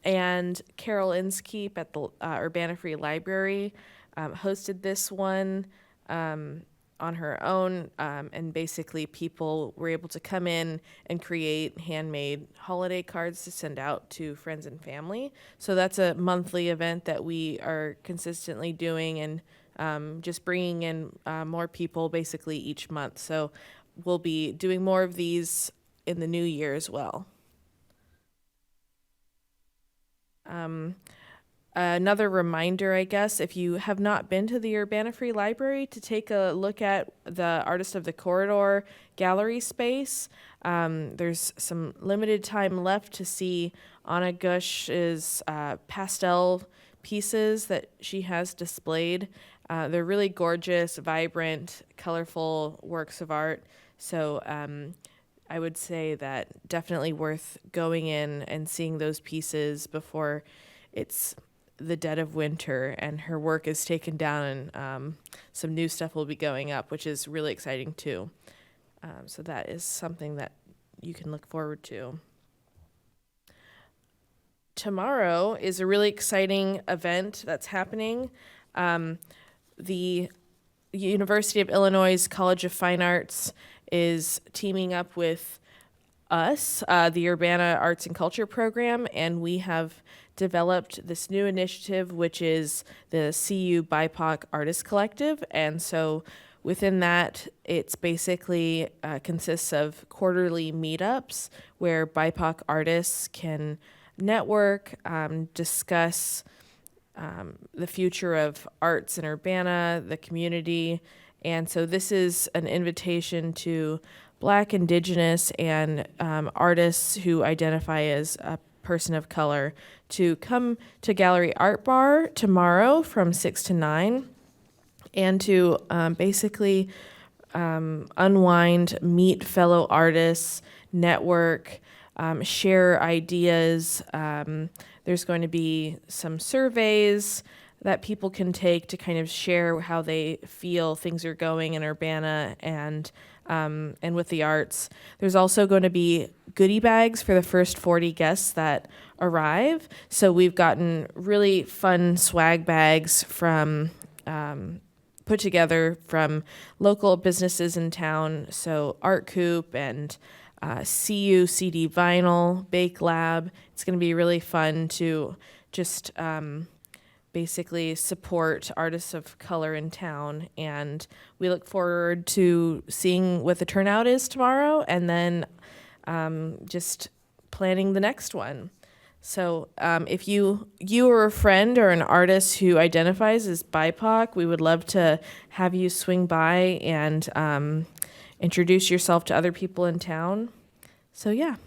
and Carol Inskeep at the Urbana Free Library hosted this one on her own, and basically people were able to come in and create handmade holiday cards to send out to friends and family. So that's a monthly event that we are consistently doing, and just bringing in more people basically each month. So we'll be doing more of these in the new year as well. Another reminder, I guess, if you have not been to the Urbana Free Library, to take a look at the Artist of the Corridor gallery space. There's some limited time left to see Anna Gush's pastel pieces that she has displayed. They're really gorgeous, vibrant, colorful works of art. So I would say that definitely worth going in and seeing those pieces before it's the dead of winter and her work is taken down, and some new stuff will be going up, which is really exciting too. So that is something that you can look forward to. Tomorrow is a really exciting event that's happening. The University of Illinois College of Fine Arts is teaming up with us, the Urbana Arts and Culture Program, and we have developed this new initiative, which is the CU BIPOC Artist Collective. And so within that, it's basically consists of quarterly meetups where BIPOC artists can network, discuss the future of arts in Urbana, the community. And so this is an invitation to Black, Indigenous, and artists who identify as a person of color to come to Gallery Art Bar tomorrow from 6 to 9 and to basically unwind, meet fellow artists, network, share ideas. There's going to be some surveys that people can take to kind of share how they feel things are going in Urbana and with the arts. There's also going to be goodie bags for the first 40 guests that arrive. So we've gotten really fun swag bags from put together from local businesses in town. So Art Coop and CU CD Vinyl, Bake Lab. It's going to be really fun to just basically support artists of color in town, and we look forward to seeing what the turnout is tomorrow, and then just planning the next one. So if you or a friend or an artist who identifies as BIPOC, we would love to have you swing by and introduce yourself to other people in town. So yeah.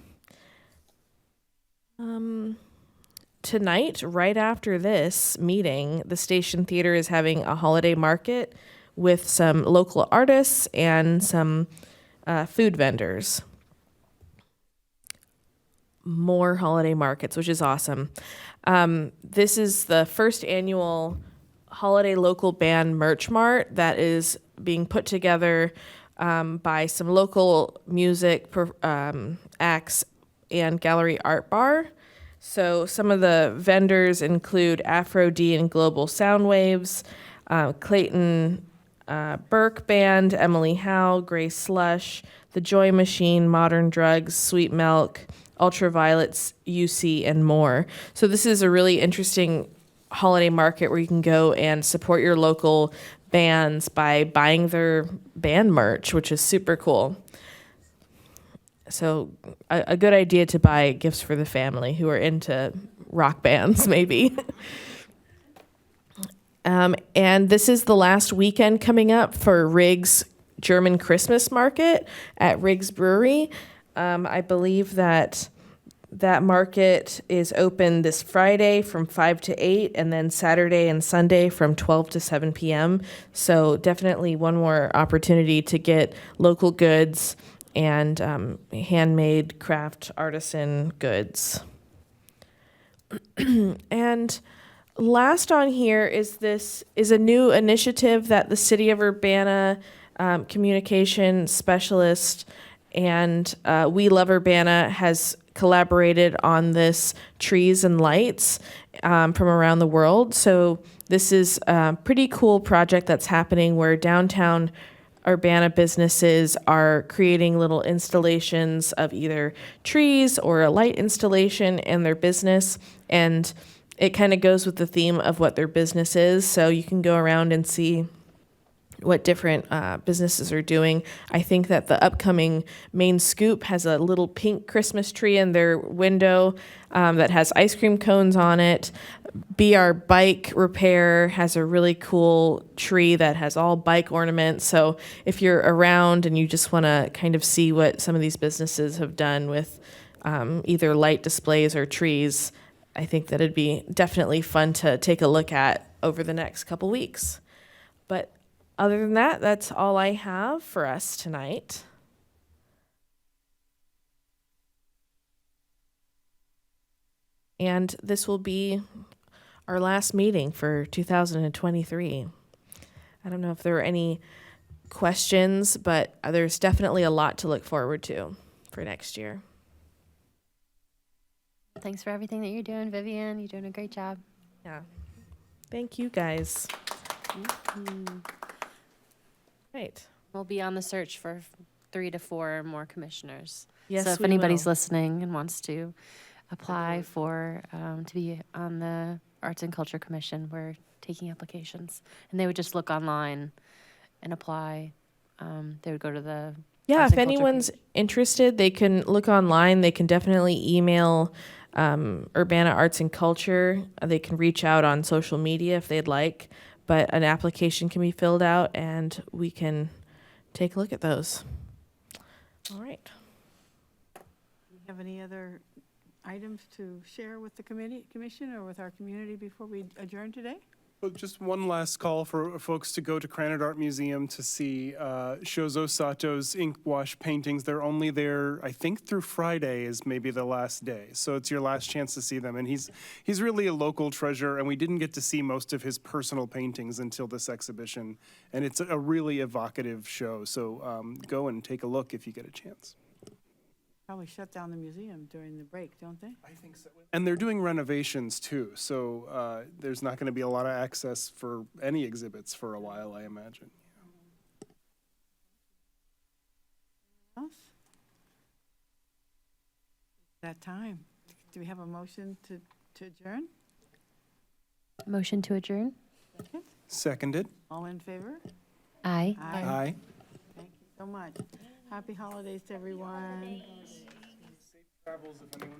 Tonight, right after this meeting, the Station Theater is having a holiday market with some local artists and some food vendors. More holiday markets, which is awesome. This is the first annual holiday local band merch mart that is being put together by some local music acts and gallery art bar. So some of the vendors include Afro D and Global Soundwaves, Clayton Burke Band, Emily Howe, Grace Slush, The Joy Machine, Modern Drugs, Sweet Milk, Ultraviolets, UC, and more. So this is a really interesting holiday market where you can go and support your local bands by buying their band merch, which is super cool. So a good idea to buy gifts for the family who are into rock bands, maybe. And this is the last weekend coming up for Riggs German Christmas Market at Riggs Brewery. I believe that market is open this Friday from 5 to 8, and then Saturday and Sunday from 12 to 7 p.m. So definitely one more opportunity to get local goods and handmade craft artisan goods. And last on here is a new initiative that the City of Urbana communication specialist and We Love Urbana has collaborated on this Trees and Lights from around the world. So this is a pretty cool project that's happening where downtown Urbana businesses are creating little installations of either trees or a light installation in their business. And it kind of goes with the theme of what their business is. So you can go around and see what different businesses are doing. I think that the upcoming Main Scoop has a little pink Christmas tree in their window that has ice cream cones on it. BR Bike Repair has a really cool tree that has all bike ornaments. So if you're around and you just want to kind of see what some of these businesses have done with either light displays or trees, I think that it'd be definitely fun to take a look at over the next couple weeks. But other than that, that's all I have for us tonight. And this will be our last meeting for 2023. I don't know if there are any questions, but there's definitely a lot to look forward to for next year. Thanks for everything that you're doing, Vivian. You're doing a great job. Yeah. Thank you, guys. Right. We'll be on the search for 3 to 4 more commissioners. Yes, so if we anybody's will. listening and wants to apply for to be on the Arts and Culture Commission, we're taking applications, and they would just look online and apply. They would go to the Yeah, Arts if and Culture anyone's page. interested, they can look online. They can definitely email Urbana Arts and Culture. They can reach out on social media if they'd like, but an application can be filled out and we can take a look at those. All right. Do you have any other items to share with the commission or with our community before we adjourn today? Well, just one last call for folks to go to Granite Art Museum to see Shozo Sato's ink wash paintings. They're only there, I think, through Friday is maybe the last day. So it's your last chance to see them. And he's really a local treasure, and we didn't get to see most of his personal paintings until this exhibition. And it's a really evocative show. So go and take a look if you get a chance. Probably shut down the museum during the break, don't they? I think so. And they're doing renovations too, so there's not going to be a lot of access for any exhibits for a while, I imagine. Else? That time. Do we have a motion to adjourn? Motion to adjourn. Seconded. All in favor? Aye. Aye. Thank you so much. Happy holidays to everyone. Travels if anyone